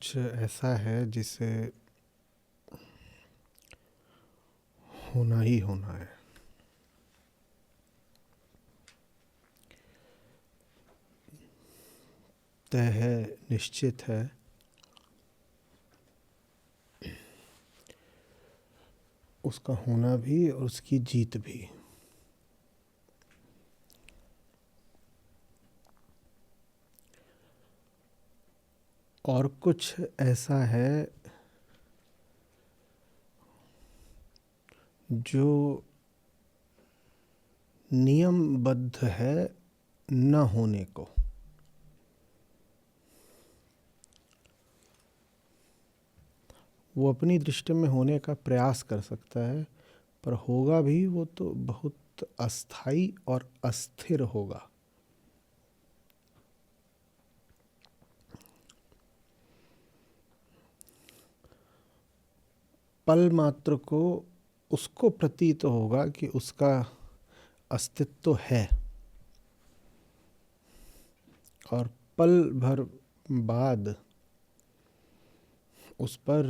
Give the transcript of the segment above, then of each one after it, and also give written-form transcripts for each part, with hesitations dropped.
कुछ ऐसा है जिसे होना ही होना है। तय है, निश्चित है, उसका होना भी और उसकी जीत भी। और कुछ ऐसा है जो नियमबद्ध है न होने को। वो अपनी दृष्टि में होने का प्रयास कर सकता है, पर होगा भी वो तो बहुत अस्थाई और अस्थिर होगा। पल मात्र को उसको प्रतीत होगा कि उसका अस्तित्व है, और पल भर बाद उस पर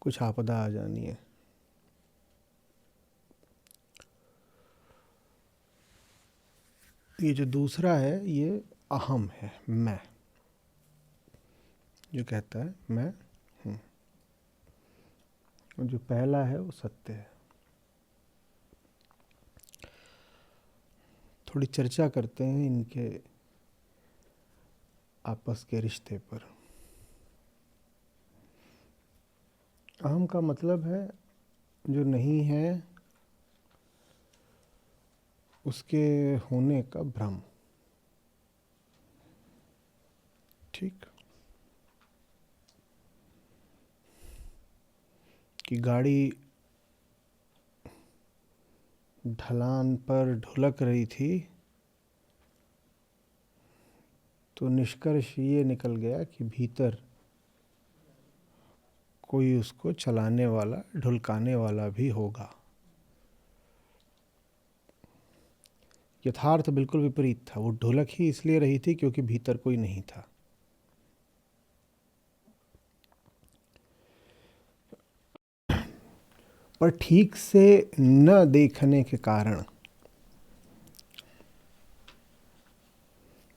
कुछ आपदा आ जानी है। ये जो दूसरा है ये अहम है, मैं, जो कहता है मैं हूँ। और जो पहला है वो सत्य है। थोड़ी चर्चा करते हैं इनके आपस के रिश्ते पर। अहम का मतलब है जो नहीं है उसके होने का भ्रम। ठीक, कि गाड़ी ढलान पर ढुलक रही थी तो निष्कर्ष ये निकल गया कि भीतर कोई उसको चलाने वाला, ढुलकाने वाला भी होगा। यथार्थ बिल्कुल विपरीत था। वो ढुलक ही इसलिए रही थी क्योंकि भीतर कोई नहीं था। पर ठीक से न देखने के कारण,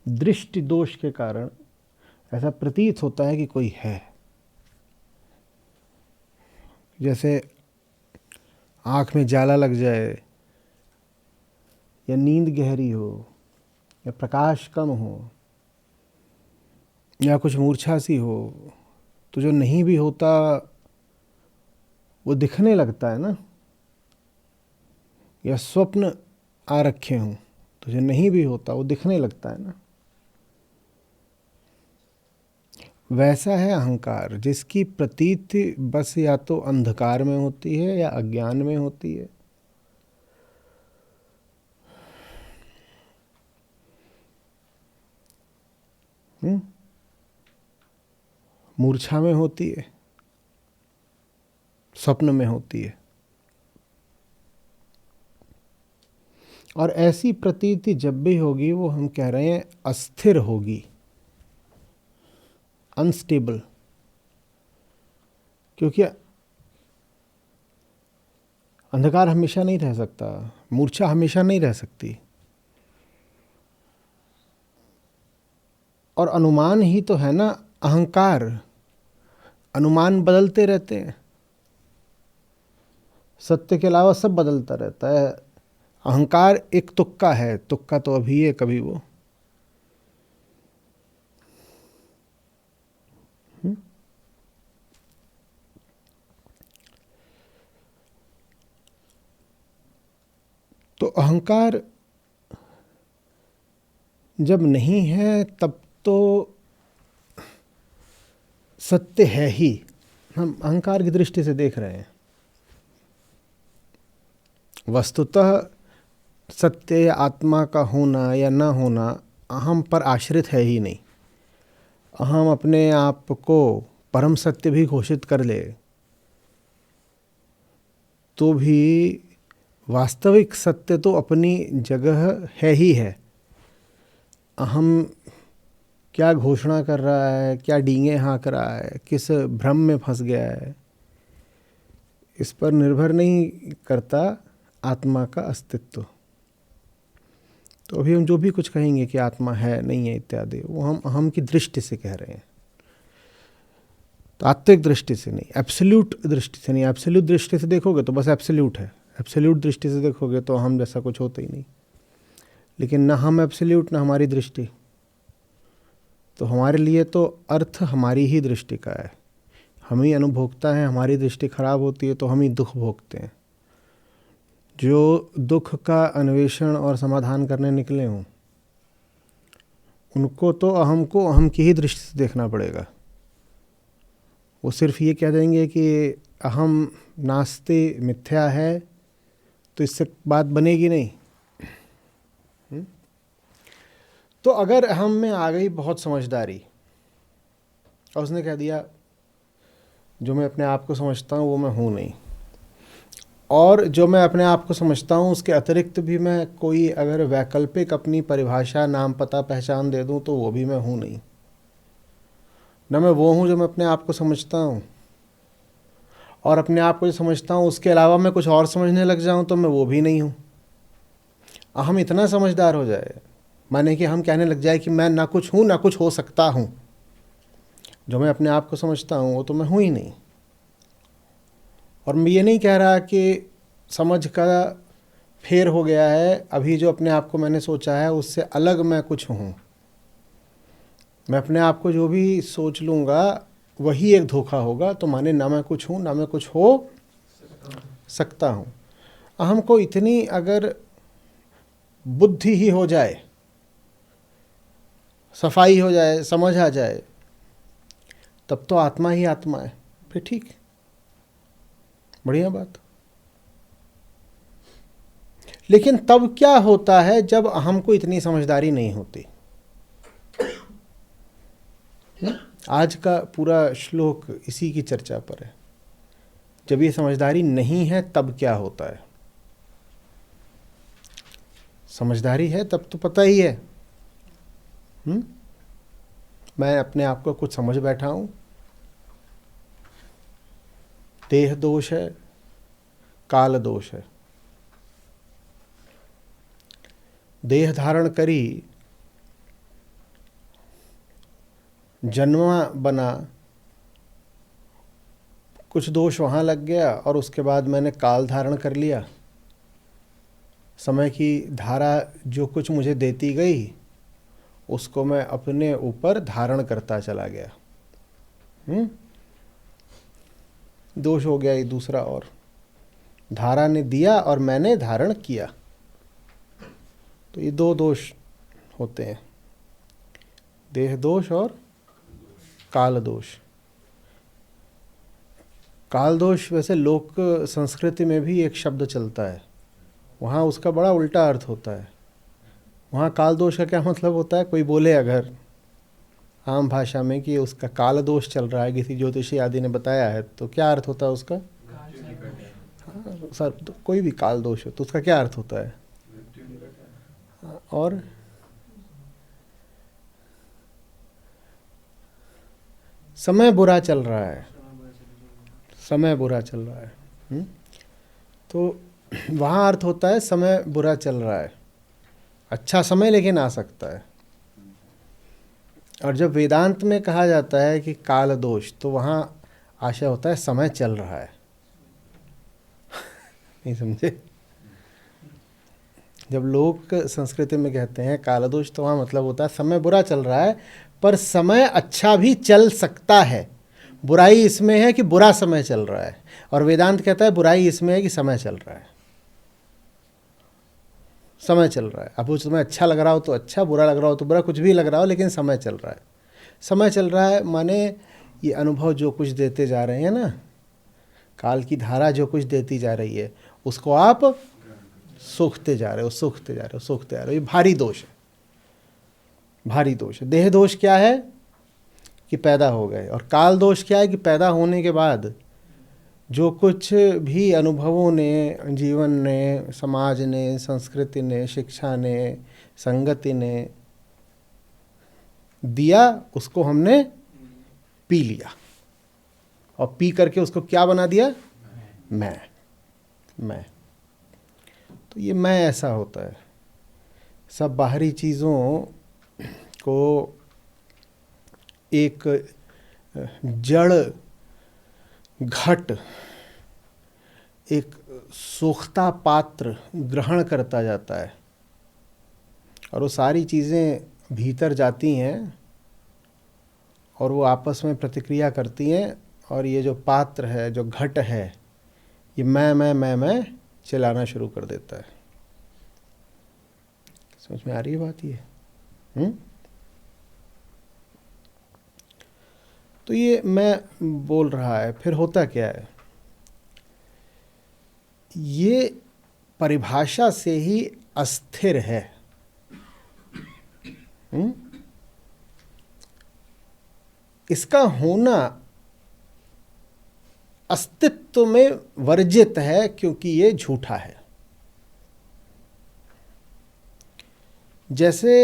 दृष्टि दोष के कारण ऐसा प्रतीत होता है कि कोई है। जैसे आँख में जाला लग जाए, या नींद गहरी हो, या प्रकाश कम हो, या कुछ मूर्छा सी हो, तो जो नहीं भी होता वो दिखने लगता है ना। या स्वप्न आ रखे हों तो जो नहीं भी होता वो दिखने लगता है ना। वैसा है अहंकार, जिसकी प्रतीति बस या तो अंधकार में होती है या अज्ञान में होती है। मूर्छा में होती है, स्वप्न में होती है। और ऐसी प्रतीति जब भी होगी वो हम कह रहे हैं अस्थिर होगी, अनस्टेबल। क्योंकि अंधकार हमेशा नहीं रह सकता, मूर्छा हमेशा नहीं रह सकती। और अनुमान ही तो है ना अहंकार। अनुमान बदलते रहते हैं, सत्य के अलावा सब बदलता रहता है। अहंकार एक तुक्का है, तुक्का तो अभी है, कभी वो। तो अहंकार जब नहीं है तब तो सत्य है ही। हम अहंकार की दृष्टि से देख रहे हैं। वस्तुतः सत्य या आत्मा का होना या न होना अहम पर आश्रित है ही नहीं। अहम अपने आप को परम सत्य भी घोषित कर ले तो भी वास्तविक सत्य तो अपनी जगह है ही है। अहम क्या घोषणा कर रहा है, क्या डींगे हाँक रहा है, किस भ्रम में फंस गया है, इस पर निर्भर नहीं करता आत्मा का अस्तित्व। तो अभी हम जो भी कुछ कहेंगे कि आत्मा है नहीं है इत्यादि, वो हम अहम की दृष्टि से कह रहे हैं, तात्विक दृष्टि से नहीं, एब्सोल्यूट दृष्टि से नहीं। एब्सोल्यूट दृष्टि से देखोगे तो बस एब्सोल्यूट है, एब्सोल्यूट दृष्टि से देखोगे तो हम जैसा कुछ होता ही नहीं। लेकिन ना हम एब्सोल्यूट, ना हमारी दृष्टि, तो हमारे लिए तो अर्थ हमारी ही दृष्टि का है। हम ही अनुभोक्ता हैं, हमारी दृष्टि खराब होती है तो हम ही दुख भोगते हैं। जो दुख का अन्वेषण और समाधान करने निकले हों, उनको तो अहम को अहम की ही दृष्टि से देखना पड़ेगा। वो सिर्फ ये कह देंगे कि अहम नास्ति, मिथ्या है, तो इससे बात बनेगी नहीं। तो अगर अहम में आ गई बहुत समझदारी और उसने कह दिया जो मैं अपने आप को समझता हूँ वो मैं हूँ नहीं, और जो मैं अपने आप को समझता हूँ उसके अतिरिक्त भी मैं कोई अगर वैकल्पिक अपनी परिभाषा, नाम, पता, पहचान दे दूँ तो वो भी मैं हूँ नहीं। न मैं वो हूँ जो मैं अपने आप को समझता हूँ, और अपने आप को जो समझता हूँ उसके अलावा मैं कुछ और समझने लग जाऊँ तो मैं वो भी नहीं हूँ। हम इतना समझदार हो जाए, माने कि हम कहने लग जाए कि मैं ना कुछ हूँ ना कुछ हो सकता हूँ। जो मैं अपने आप को समझता हूँ वो तो मैं हूँ ही नहीं। और मैं ये नहीं कह रहा कि समझ का फेर हो गया है, अभी जो अपने आप को मैंने सोचा है उससे अलग मैं कुछ हूँ। मैं अपने आप को जो भी सोच लूँगा वही एक धोखा होगा, तो माने ना मैं कुछ हूँ ना मैं कुछ हो सकता हूँ। अहम को इतनी अगर बुद्धि ही हो जाए, सफाई हो जाए, समझ आ जाए, तब तो आत्मा ही आत्मा है, फिर ठीक, बढ़िया बात। लेकिन तब क्या होता है जब अहम को इतनी समझदारी नहीं होती? आज का पूरा श्लोक इसी की चर्चा पर है। जब ये समझदारी नहीं है तब क्या होता है? समझदारी है तब तो पता ही है। मैं अपने आप को कुछ समझ बैठा हूं, देह दोष है, काल दोष है। देह धारण करी, जन्मा बना, कुछ दोष वहाँ लग गया और उसके बाद मैंने काल धारण कर लिया। समय की धारा जो कुछ मुझे देती गई उसको मैं अपने ऊपर धारण करता चला गया। दोष हो गया ये दूसरा, और धारा ने दिया और मैंने धारण किया, तो ये दो दोष होते हैं, देह दोष और काल दोष। काल दोष वैसे लोक संस्कृति में भी एक शब्द चलता है, वहाँ उसका बड़ा उल्टा अर्थ होता है। वहाँ काल दोष का क्या मतलब होता है? कोई बोले अगर आम भाषा में कि उसका काल दोष चल रहा है, किसी ज्योतिषी आदि ने बताया है, तो क्या अर्थ होता है उसका? हाँ सर, तो कोई भी काल दोष हो तो उसका क्या अर्थ होता है? और समय बुरा चल रहा है, समय बुरा चल रहा है। तो वहाँ अर्थ होता है समय बुरा चल रहा है, अच्छा समय लेकिन आ सकता है। और जब वेदांत में कहा जाता है कि काल दोष, तो वहाँ आशय होता है समय चल रहा है। नहीं समझे? जब लोग संस्कृति में कहते हैं काल दोष, तो वहाँ मतलब होता है समय बुरा चल रहा है, पर समय अच्छा भी चल सकता है। बुराई इसमें है कि बुरा समय चल रहा है, और वेदांत कहता है बुराई इसमें है कि समय चल रहा है। समय चल रहा है, अब वो तुम्हें अच्छा लग रहा हो तो अच्छा, बुरा लग रहा हो तो बुरा, कुछ भी लग रहा हो, लेकिन समय चल रहा है। समय चल रहा है माने ये अनुभव जो कुछ देते जा रहे हैं ना, काल की धारा जो कुछ देती जा रही है, उसको आप सूखते जा रहे हो, सूखते जा रहे हो, सूखते जा रहे हो। ये भारी दोष है, भारी दोष है। देह दोष क्या है कि पैदा हो गए, और काल दोष क्या है कि पैदा होने के बाद जो कुछ भी अनुभवों ने, जीवन ने, समाज ने, संस्कृति ने, शिक्षा ने, संगति ने दिया, उसको हमने पी लिया और पी करके उसको क्या बना दिया? मैं। तो ये मैं ऐसा होता है। सब बाहरी चीज़ों को एक जड़ घट, एक सोखता पात्र ग्रहण करता जाता है और वो सारी चीज़ें भीतर जाती हैं और वो आपस में प्रतिक्रिया करती हैं और ये जो पात्र है, जो घट है, ये मैं चलाना शुरू कर देता है। समझ में आ रही है बात ये? तो ये मैं बोल रहा है, फिर होता क्या है? ये परिभाषा से ही अस्थिर है। इसका होना अस्तित्व में वर्जित है क्योंकि ये झूठा है। जैसे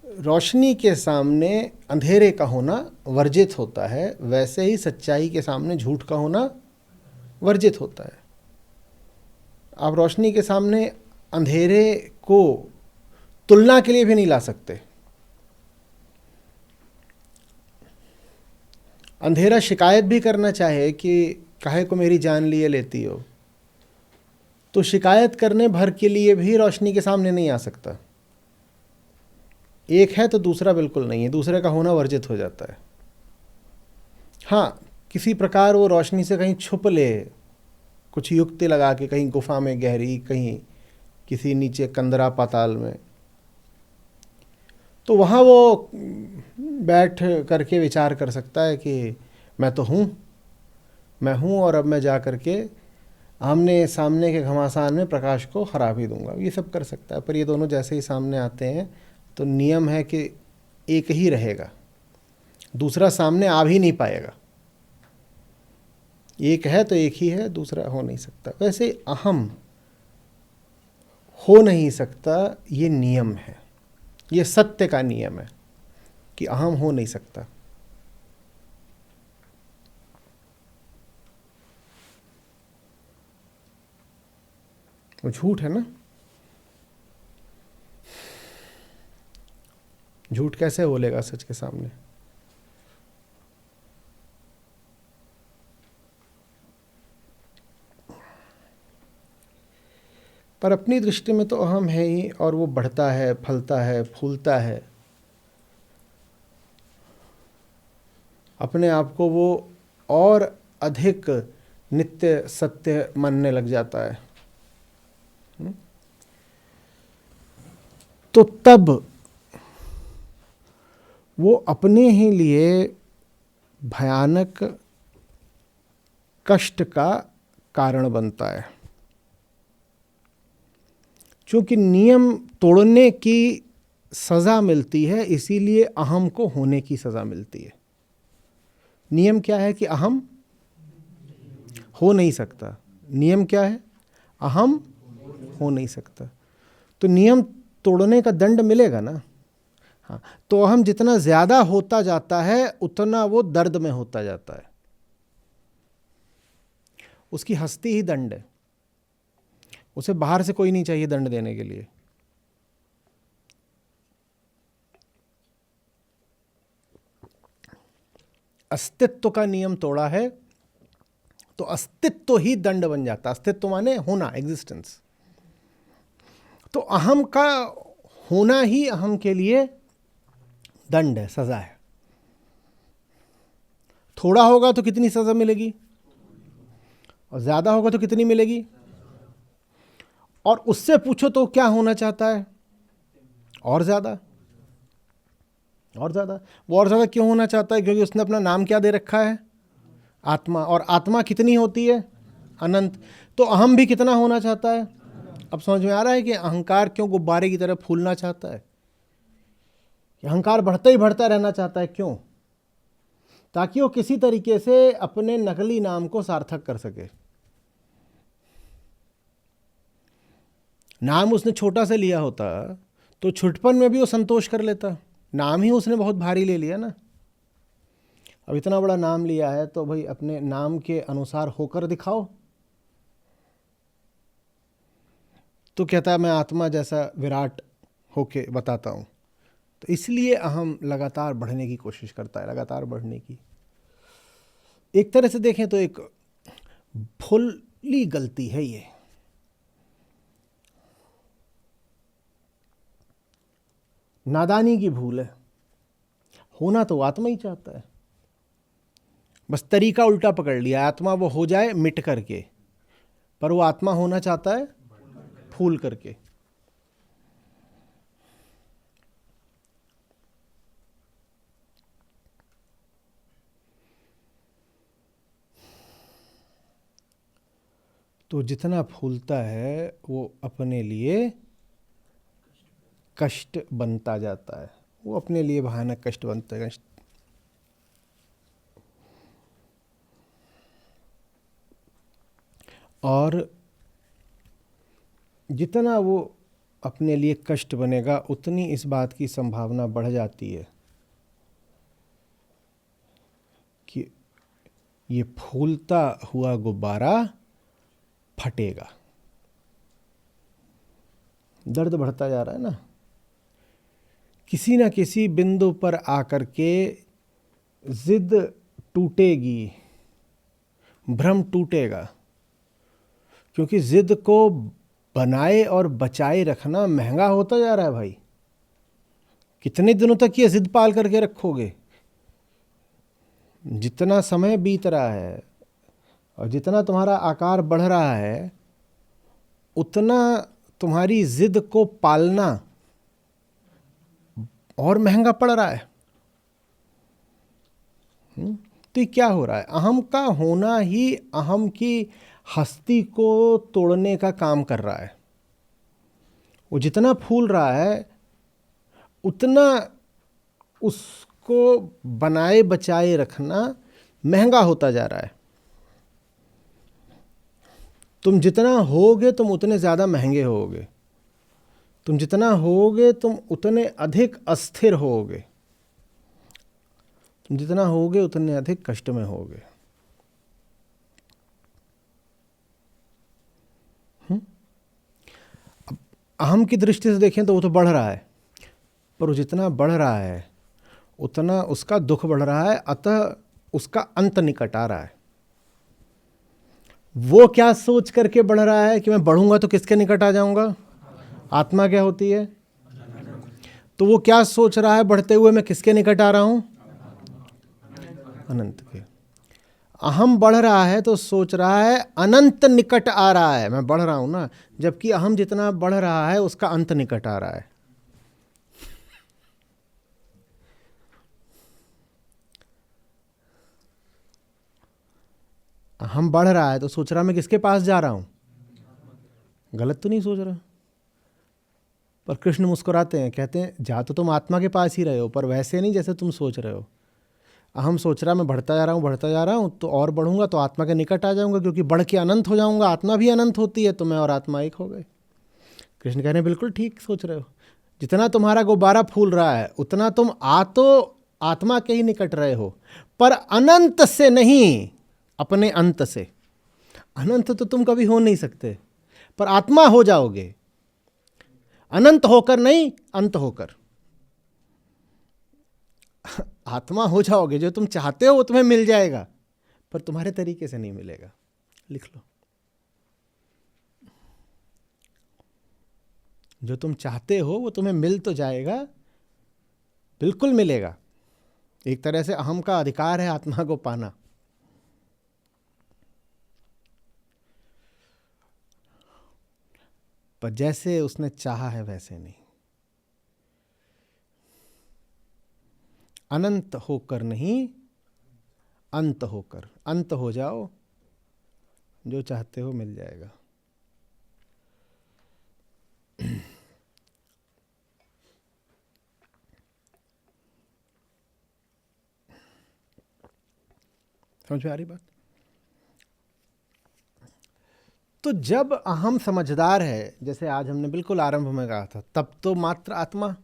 रोशनी के सामने अंधेरे का होना वर्जित होता है, वैसे ही सच्चाई के सामने झूठ का होना वर्जित होता है। आप रोशनी के सामने अंधेरे को तुलना के लिए भी नहीं ला सकते। अंधेरा शिकायत भी करना चाहे कि काहे को मेरी जान लिए लेती हो, तो शिकायत करने भर के लिए भी रोशनी के सामने नहीं आ सकता। एक है तो दूसरा बिल्कुल नहीं है, दूसरे का होना वर्जित हो जाता है। हाँ, किसी प्रकार वो रोशनी से कहीं छुप ले, कुछ युक्ति लगा के, कहीं गुफा में गहरी, कहीं किसी नीचे कंदरा पाताल में, तो वहाँ वो बैठ करके विचार कर सकता है कि मैं तो हूँ, मैं हूँ और अब मैं जा करके आमने सामने के घमासान में प्रकाश को हरा भी दूंगा। ये सब कर सकता है। पर ये दोनों जैसे ही सामने आते हैं तो नियम है कि एक ही रहेगा, दूसरा सामने आ भी नहीं पाएगा। एक है तो एक ही है, दूसरा हो नहीं सकता। वैसे अहम हो नहीं सकता, ये नियम है, ये सत्य का नियम है कि अहम हो नहीं सकता। वो झूठ है ना। झूठ कैसे बोलेगा सच के सामने? पर अपनी दृष्टि में तो अहम है ही, और वो बढ़ता है, फलता है, फूलता है। अपने आप को वो और अधिक नित्य सत्य मानने लग जाता है। तो तब वो अपने ही लिए भयानक कष्ट का कारण बनता है। क्योंकि नियम तोड़ने की सज़ा मिलती है, इसीलिए अहम को होने की सज़ा मिलती है। नियम क्या है कि अहम हो नहीं सकता। नियम क्या है? अहम हो नहीं सकता। तो नियम तोड़ने का दंड मिलेगा ना। हाँ, तो अहम जितना ज़्यादा होता जाता है उतना वो दर्द में होता जाता है। उसकी हस्ती ही दंड है। उसे बाहर से कोई नहीं चाहिए दंड देने के लिए। अस्तित्व का नियम तोड़ा है तो अस्तित्व ही दंड बन जाता। अस्तित्व माने होना, एग्जिस्टेंस। तो अहम का होना ही अहम के लिए दंड है, सजा है। थोड़ा होगा तो कितनी सजा मिलेगी, और ज्यादा होगा तो कितनी मिलेगी। और उससे पूछो तो क्या होना चाहता है? और ज्यादा, और ज्यादा। वो और ज्यादा क्यों होना चाहता है? क्योंकि उसने अपना नाम क्या दे रखा है? आत्मा। और आत्मा कितनी होती है? अनंत। तो अहम भी कितना होना चाहता है? अब समझ में आ रहा है कि अहंकार क्यों गुब्बारे की तरह फूलना चाहता है। अहंकार बढ़ता ही बढ़ता रहना चाहता है। क्यों? ताकि वो किसी तरीके से अपने नकली नाम को सार्थक कर सके। नाम उसने छोटा से लिया होता तो छुटपन में भी वो संतोष कर लेता। नाम ही उसने बहुत भारी ले लिया ना। अब इतना बड़ा नाम लिया है तो भाई अपने नाम के अनुसार होकर दिखाओ। तो कहता है मैं आत्मा जैसा विराट होके बताता हूँ। तो इसलिए अहम लगातार बढ़ने की कोशिश करता है, लगातार बढ़ने की। एक तरह से देखें तो एक भूली गलती है ये। नादानी की भूल है। होना तो आत्मा ही चाहता है, बस तरीका उल्टा पकड़ लिया। आत्मा वो हो जाए मिट करके, पर वो आत्मा होना चाहता है फूल करके। तो जितना फूलता है वो अपने लिए कष्ट बनता जाता है, वो अपने लिए भयानक कष्ट बनता है। और जितना वो अपने लिए कष्ट बनेगा उतनी इस बात की संभावना बढ़ जाती है कि ये फूलता हुआ गुब्बारा फटेगा। दर्द बढ़ता जा रहा है ना। किसी ना किसी बिंदु पर आकर के जिद टूटेगी, भ्रम टूटेगा, क्योंकि जिद को बनाए और बचाए रखना महंगा होता जा रहा है भाई। कितने दिनों तक ये जिद पाल करके रखोगे? जितना समय बीत रहा है और जितना तुम्हारा आकार बढ़ रहा है उतना तुम्हारी जिद को पालना और महंगा पड़ रहा है। तो ये क्या हो रहा है? अहम का होना ही अहम की हस्ती को तोड़ने का काम कर रहा है। वो जितना फूल रहा है उतना उसको बनाए बचाए रखना महंगा होता जा रहा है। तुम जितना होगे तुम उतने ज़्यादा महंगे होगे। तुम जितना होगे तुम उतने अधिक अस्थिर होगे। तुम जितना होगे उतने अधिक कष्ट में होगे। अब अहम की दृष्टि से देखें तो वो तो बढ़ रहा है, पर वो जितना बढ़ रहा है उतना उसका दुख बढ़ रहा है, अतः उसका अंत निकट आ रहा है। वो क्या सोच करके बढ़ रहा है कि मैं बढ़ूंगा तो किसके निकट आ जाऊंगा? आत्मा क्या होती है? तो वो क्या सोच रहा है बढ़ते हुए मैं किसके निकट आ रहा हूं? अनंत के। अहम बढ़ रहा है तो सोच रहा है अनंत निकट आ रहा है, मैं बढ़ रहा हूं ना, जबकि अहम जितना बढ़ रहा है उसका अंत निकट आ रहा है। अहम बढ़ रहा है तो सोच रहा मैं किसके पास जा रहा हूं? गलत तो नहीं सोच रहा। पर कृष्ण मुस्कुराते हैं, कहते हैं जा तो तुम आत्मा के पास ही रहे हो, पर वैसे नहीं जैसे तुम सोच रहे हो। अहम सोच रहा मैं बढ़ता जा रहा हूँ, बढ़ता जा रहा हूँ, तो और बढ़ूंगा तो आत्मा के निकट आ जाऊंगा, क्योंकि बढ़ के अनंत हो जाऊंगा। आत्मा भी अनंत होती है तो मैं और आत्मा एक हो गए। कृष्ण कह रहे हैं बिल्कुल ठीक सोच रहे हो। जितना तुम्हारा गुब्बारा फूल रहा है उतना तुम तो आत्मा के ही निकट रहे हो, पर अनंत से नहीं, अपने अंत से। अनंत तो तुम कभी हो नहीं सकते, पर आत्मा हो जाओगे। अनंत होकर नहीं, अंत होकर आत्मा हो जाओगे। जो तुम चाहते हो वो तुम्हें मिल जाएगा, पर तुम्हारे तरीके से नहीं मिलेगा। लिख लो, जो तुम चाहते हो वो तुम्हें मिल तो जाएगा, बिल्कुल मिलेगा। एक तरह से अहम का अधिकार है आत्मा को पाना। पर जैसे उसने चाहा है वैसे नहीं। अनंत होकर नहीं, अंत होकर। अंत हो जाओ, जो चाहते हो मिल जाएगा। समझ में आ रही बात? तो जब अहम समझदार है, जैसे आज हमने बिल्कुल आरंभ में कहा था, तब तो मात्र आत्मा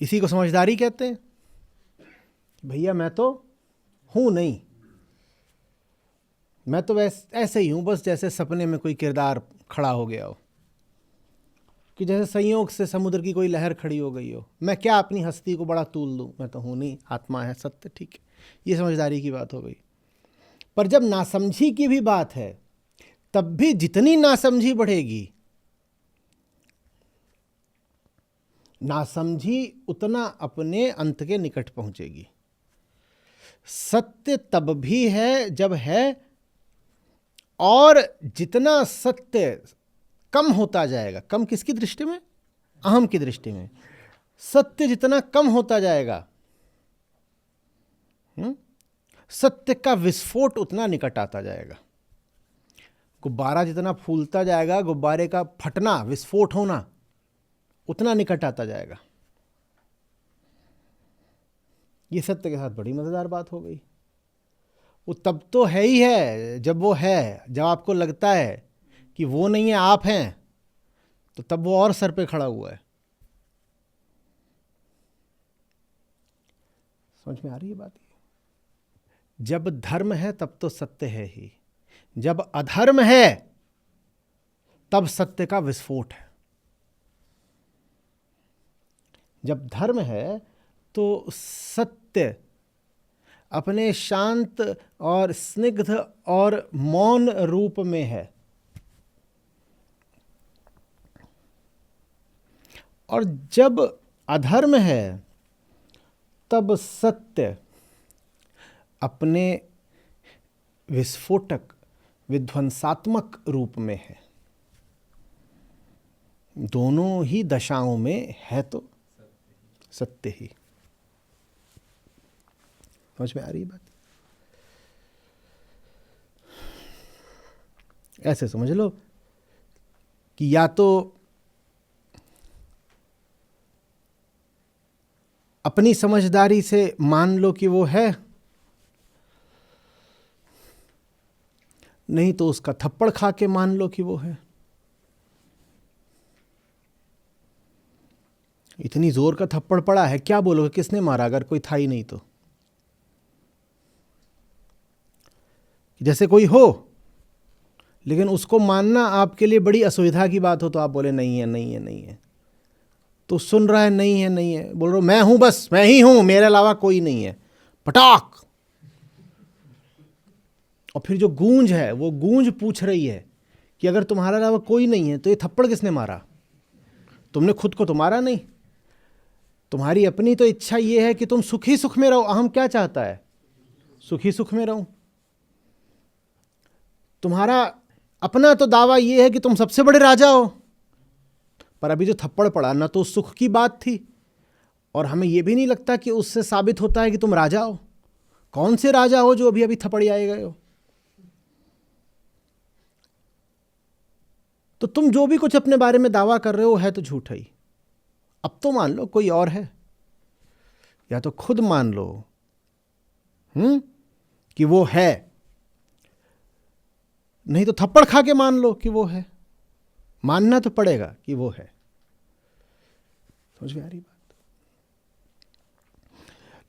इसी को समझदारी कहते हैं। भैया मैं तो हूं नहीं, मैं तो ऐसे ही हूं, बस जैसे सपने में कोई किरदार खड़ा हो गया हो, कि जैसे संयोग से समुद्र की कोई लहर खड़ी हो गई हो। मैं क्या अपनी हस्ती को बड़ा तूल दूं, मैं तो हूं नहीं, आत्मा है, सत्य, ठीक है, ये समझदारी की बात हो गई। पर जब नासमझी की भी बात है, तब भी जितनी नासमझी बढ़ेगी, नासमझी उतना अपने अंत के निकट पहुंचेगी। सत्य तब भी है जब है, और जितना सत्य कम होता जाएगा, कम किसकी दृष्टि में? अहम की दृष्टि में। सत्य जितना कम होता जाएगा, सत्य का विस्फोट उतना निकट आता जाएगा। गुब्बारा जितना फूलता जाएगा, गुब्बारे का फटना, विस्फोट होना उतना निकट आता जाएगा। ये सत्य के साथ बड़ी मजेदार बात हो गई। वो तब तो है ही है जब वो है, जब आपको लगता है कि वो नहीं है, आप हैं, तो तब वो और सर पे खड़ा हुआ है। समझ में आ रही है बात? जब धर्म है तब तो सत्य है ही, जब अधर्म है तब सत्य का विस्फोट है। जब धर्म है तो सत्य अपने शांत और स्निग्ध और मौन रूप में है, और जब अधर्म है तब सत्य अपने विस्फोटक विध्वंसात्मक रूप में है। दोनों ही दशाओं में है तो सत्य ही। समझ में आ रही बात? ऐसे समझ लो कि या तो अपनी समझदारी से मान लो कि वो है, नहीं तो उसका थप्पड़ खा के मान लो कि वो है। इतनी जोर का थप्पड़ पड़ा है, क्या बोलोगे किसने मारा अगर कोई था ही नहीं तो? जैसे कोई हो लेकिन उसको मानना आपके लिए बड़ी असुविधा की बात हो, तो आप बोले नहीं है, नहीं है, नहीं है। तो सुन रहा है नहीं है, नहीं है, बोल रहा मैं हूं, बस मैं ही हूं, मेरे अलावा कोई नहीं है, पटाक। और फिर जो गूंज है वो गूंज पूछ रही है कि अगर तुम्हारे अलावा कोई नहीं है तो ये थप्पड़ किसने मारा? तुमने खुद को तो मारा नहीं। तुम्हारी अपनी तो इच्छा ये है कि तुम सुखी सुख में रहो। अहम क्या चाहता है? सुखी सुख में रहूं। तुम्हारा अपना तो दावा ये है कि तुम सबसे बड़े राजा हो, पर अभी जो थप्पड़ पड़ा ना तो सुख की बात थी, और हमें यह भी नहीं लगता कि उससे साबित होता है कि तुम राजा हो। कौन से राजा हो जो अभी अभी थप्पड़ आए गए हो? तो तुम जो भी कुछ अपने बारे में दावा कर रहे हो है तो झूठा ही। अब तो मान लो कोई और है, या तो खुद मान लो कि वो है, नहीं तो थप्पड़ खा के मान लो कि वो है। मानना तो पड़ेगा कि वो है। समझ में आ रही बात?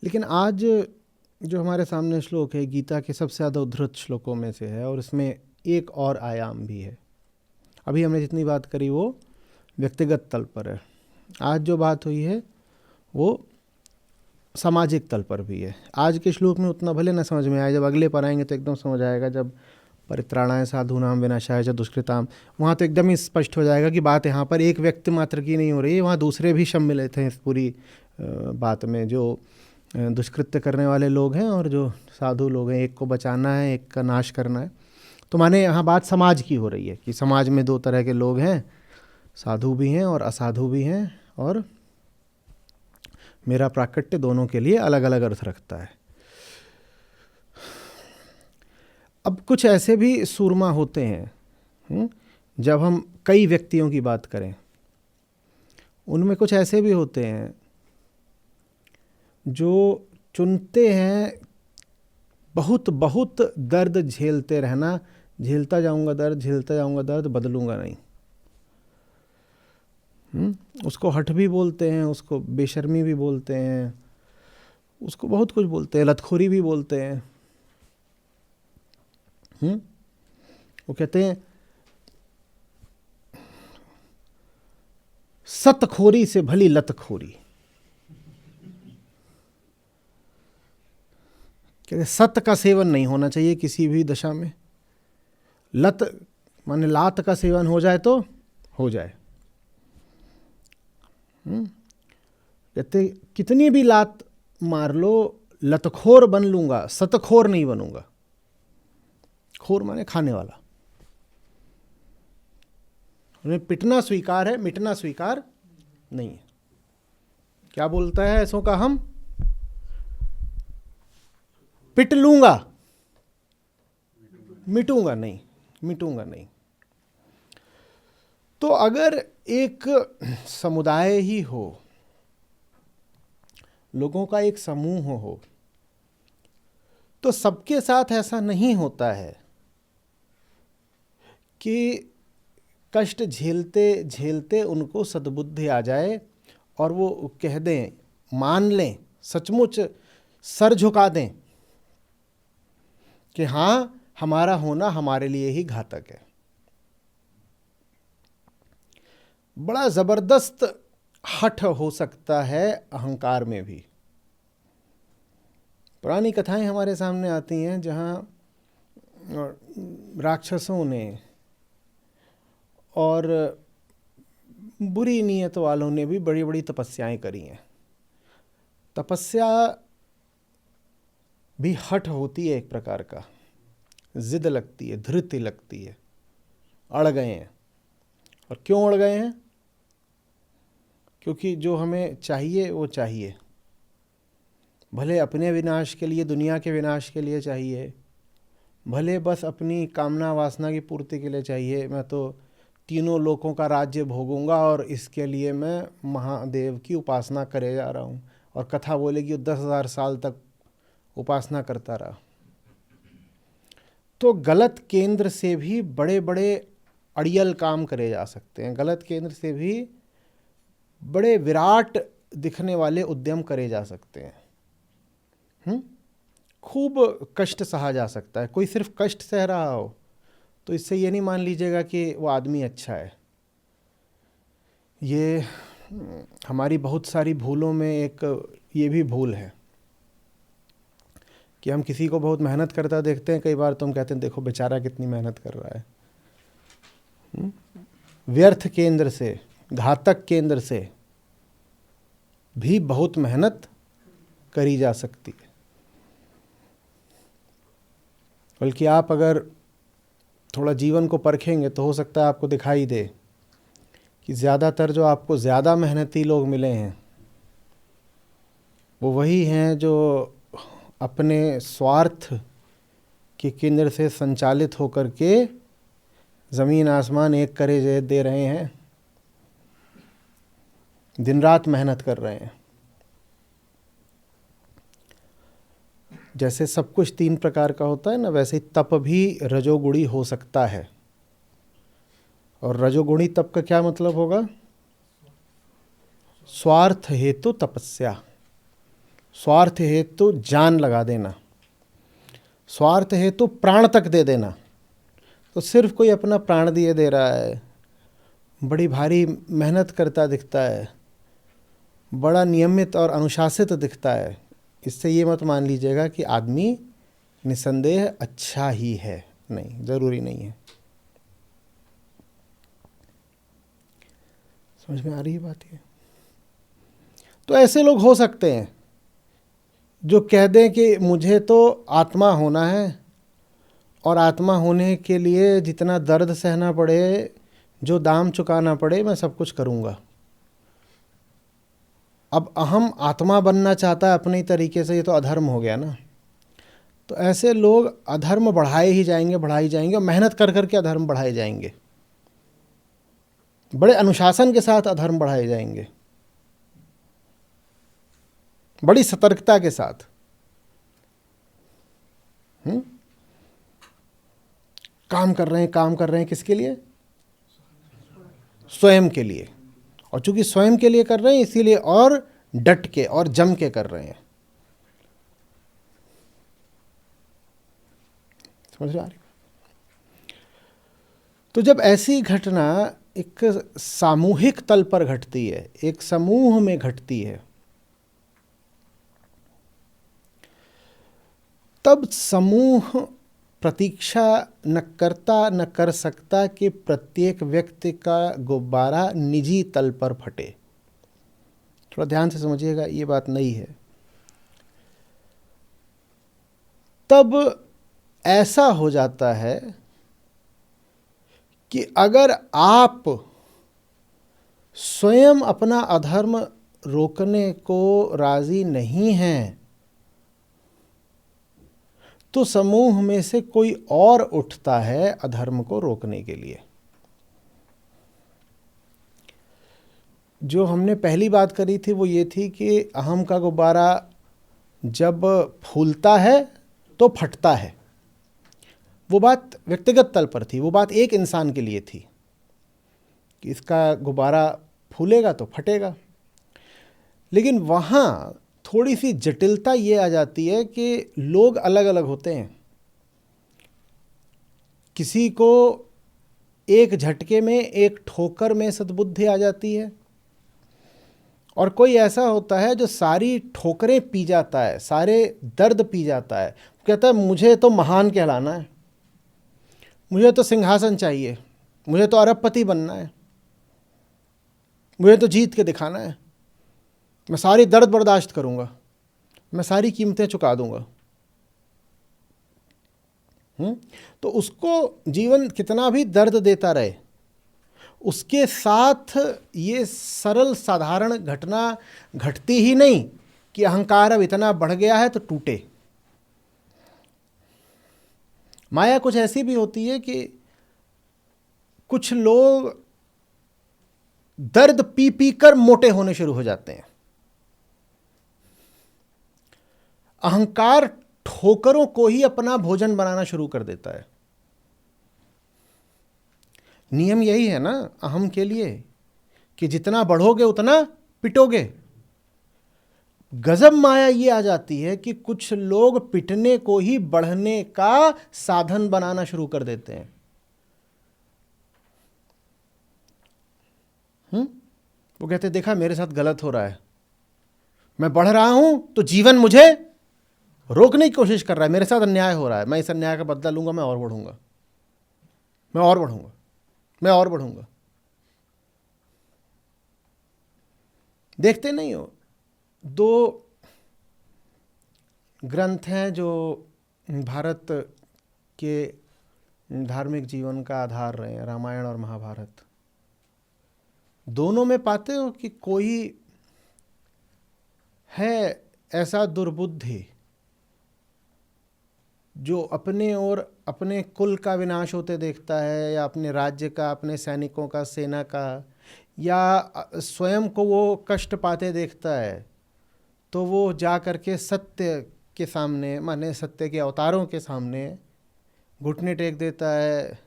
लेकिन आज जो हमारे सामने श्लोक है, गीता के सबसे ज़्यादा उद्धृत श्लोकों में से है, और इसमें एक और आयाम भी है। अभी हमने जितनी बात करी वो व्यक्तिगत तल पर है, आज जो बात हुई है वो सामाजिक तल पर भी है। आज के श्लोक में उतना भले ना समझ में आए, जब अगले पर आएंगे तो एकदम समझ आएगा। जब परित्राणाय साधूनाम विनाशाय च दुष्कृताम, वहाँ तो एकदम ही स्पष्ट हो जाएगा कि बात यहाँ पर एक व्यक्ति मात्र की नहीं हो रही है, वहाँ दूसरे भी सम्मिलित हैं इस पूरी बात में। जो दुष्कृत्य करने वाले लोग हैं और जो साधु लोग हैं, एक को बचाना है, एक का नाश करना है। तो माने यहाँ बात समाज की हो रही है कि समाज में दो तरह के लोग हैं, साधु भी हैं और असाधु भी हैं, और मेरा प्राकट्य दोनों के लिए अलग अलग अर्थ रखता है। अब कुछ ऐसे भी सूरमा होते हैं, जब हम कई व्यक्तियों की बात करें, उनमें कुछ ऐसे भी होते हैं जो चुनते हैं बहुत बहुत दर्द झेलते रहना, झेलता जाऊंगा दर्द, झेलता जाऊंगा दर्द, बदलूंगा नहीं। उसको हठ भी बोलते हैं, उसको बेशर्मी भी बोलते हैं, उसको बहुत कुछ बोलते हैं, लतखोरी भी बोलते हैं। वो कहते हैं सतखोरी से भली लतखोरी। कहते सत का सेवन नहीं होना चाहिए किसी भी दशा में। लत माने लात का सेवन हो जाए तो हो जाए। कहते कितनी भी लात मार लो, लतखोर बन लूंगा, सतखोर नहीं बनूंगा। खोर माने खाने वाला। उन्हें पिटना स्वीकार है, मिटना स्वीकार नहीं है। क्या बोलता है ऐसों का, हम पिट लूंगा, मिटूंगा नहीं, मिटूंगा नहीं। तो अगर एक समुदाय ही हो, लोगों का एक समूह हो, तो सबके साथ ऐसा नहीं होता है कि कष्ट झेलते झेलते उनको सद्बुद्धि आ जाए और वो कह दें, मान लें, सचमुच सर झुका दें कि हाँ, हमारा होना हमारे लिए ही घातक है। बड़ा जबरदस्त हठ हो सकता है अहंकार में भी। पुरानी कथाएं हमारे सामने आती हैं जहाँ राक्षसों ने और बुरी नीयत वालों ने भी बड़ी बड़ी तपस्याएं करी हैं। तपस्या भी हठ होती है एक प्रकार का, जिद लगती है, धृति लगती है। अड़ गए हैं। और क्यों अड़ गए हैं? क्योंकि जो हमें चाहिए वो चाहिए, भले अपने विनाश के लिए, दुनिया के विनाश के लिए चाहिए, भले बस अपनी कामना वासना की पूर्ति के लिए चाहिए। मैं तो तीनों लोकों का राज्य भोगूंगा और इसके लिए मैं महादेव की उपासना करे जा रहा हूँ। और कथा बोलेगी 10,000 साल तक उपासना करता रहा। तो गलत केंद्र से भी बड़े बड़े अड़ियल काम करे जा सकते हैं। गलत केंद्र से भी बड़े विराट दिखने वाले उद्यम करे जा सकते हैं। खूब कष्ट सहा जा सकता है। कोई सिर्फ कष्ट सह रहा हो तो इससे ये नहीं मान लीजिएगा कि वो आदमी अच्छा है। ये हमारी बहुत सारी भूलों में एक ये भी भूल है कि हम किसी को बहुत मेहनत करता देखते हैं, कई बार तो हम कहते हैं देखो बेचारा कितनी मेहनत कर रहा है। व्यर्थ केंद्र से, घातक केंद्र से भी बहुत मेहनत करी जा सकती है। बल्कि आप अगर थोड़ा जीवन को परखेंगे तो हो सकता है आपको दिखाई दे कि ज़्यादातर जो आपको ज़्यादा मेहनती लोग मिले हैं वो वही हैं जो अपने स्वार्थ के केंद्र से संचालित होकर के ज़मीन आसमान एक करे दे रहे हैं, दिन रात मेहनत कर रहे हैं। जैसे सब कुछ 3 प्रकार का होता है ना, वैसे ही तप भी रजोगुणी हो सकता है। और रजोगुणी तप का क्या मतलब होगा? स्वार्थ हेतु तपस्या, स्वार्थ हेतु जान लगा देना, स्वार्थ हेतु प्राण तक दे देना। तो सिर्फ कोई अपना प्राण दिए दे रहा है, बड़ी भारी मेहनत करता दिखता है, बड़ा नियमित और अनुशासित दिखता है, इससे ये मत मान लीजिएगा कि आदमी निसंदेह अच्छा ही है। नहीं, ज़रूरी नहीं है। समझ में आ रही है बात ये? तो ऐसे लोग हो सकते हैं जो कह दें कि मुझे तो आत्मा होना है और आत्मा होने के लिए जितना दर्द सहना पड़े, जो दाम चुकाना पड़े, मैं सब कुछ करूँगा। अब अहम आत्मा बनना चाहता है अपने तरीके से, ये तो अधर्म हो गया ना। तो ऐसे लोग अधर्म बढ़ाए ही जाएंगे, बढ़ाई जाएंगे, और मेहनत कर करके अधर्म बढ़ाए जाएंगे, बड़े अनुशासन के साथ अधर्म बढ़ाए जाएंगे, बड़ी सतर्कता के साथ। काम कर रहे हैं, काम कर रहे हैं, किसके लिए? स्वयं के लिए। और चूंकि स्वयं के लिए कर रहे हैं इसीलिए और डट के और जम के कर रहे हैं। समझ आ रही? तो जब ऐसी घटना एक सामूहिक तल पर घटती है, एक समूह में घटती है, तब समूह प्रतीक्षा न करता न कर सकता कि प्रत्येक व्यक्ति का गुब्बारा निजी तल पर फटे। थोड़ा ध्यान से समझिएगा, ये बात नहीं है। तब ऐसा हो जाता है कि अगर आप स्वयं अपना अधर्म रोकने को राजी नहीं हैं, तो समूह में से कोई और उठता है अधर्म को रोकने के लिए। जो हमने पहली बात करी थी वो ये थी कि अहम का गुब्बारा जब फूलता है तो फटता है। वो बात व्यक्तिगत तल पर थी, वो बात एक इंसान के लिए थी कि इसका गुब्बारा फूलेगा तो फटेगा। लेकिन वहाँ थोड़ी सी जटिलता ये आ जाती है कि लोग अलग अलग होते हैं। किसी को एक झटके में, एक ठोकर में सद्बुद्धि आ जाती है, और कोई ऐसा होता है जो सारी ठोकरें पी जाता है, सारे दर्द पी जाता है। कहता है मुझे तो महान कहलाना है, मुझे तो सिंहासन चाहिए, मुझे तो अरबपति बनना है, मुझे तो जीत के दिखाना है, मैं सारी दर्द बर्दाश्त करूंगा, मैं सारी कीमतें चुका दूंगा। तो उसको जीवन कितना भी दर्द देता रहे, उसके साथ ये सरल साधारण घटना घटती ही नहीं कि अहंकार अब इतना बढ़ गया है तो टूटे। माया कुछ ऐसी भी होती है कि कुछ लोग दर्द पी पी कर मोटे होने शुरू हो जाते हैं। अहंकार ठोकरों को ही अपना भोजन बनाना शुरू कर देता है। नियम यही है ना अहम के लिए कि जितना बढ़ोगे उतना पिटोगे। गजब माया ये आ जाती है कि कुछ लोग पिटने को ही बढ़ने का साधन बनाना शुरू कर देते हैं। वो कहते देखा मेरे साथ गलत हो रहा है, मैं बढ़ रहा हूं तो जीवन मुझे रोकने की कोशिश कर रहा है, मेरे साथ अन्याय हो रहा है, मैं इस अन्याय का बदला लूंगा, मैं और बढ़ूंगा, मैं और बढ़ूंगा, मैं और बढ़ूंगा। देखते नहीं हो, दो ग्रंथ हैं जो भारत के धार्मिक जीवन का आधार रहे हैं, रामायण और महाभारत। दोनों में पाते हो कि कोई है ऐसा दुर्बुद्धि जो अपने और अपने कुल का विनाश होते देखता है, या अपने राज्य का, अपने सैनिकों का, सेना का, या स्वयं को वो कष्ट पाते देखता है, तो वो जा कर के सत्य के सामने, माने सत्य के अवतारों के सामने घुटने टेक देता है,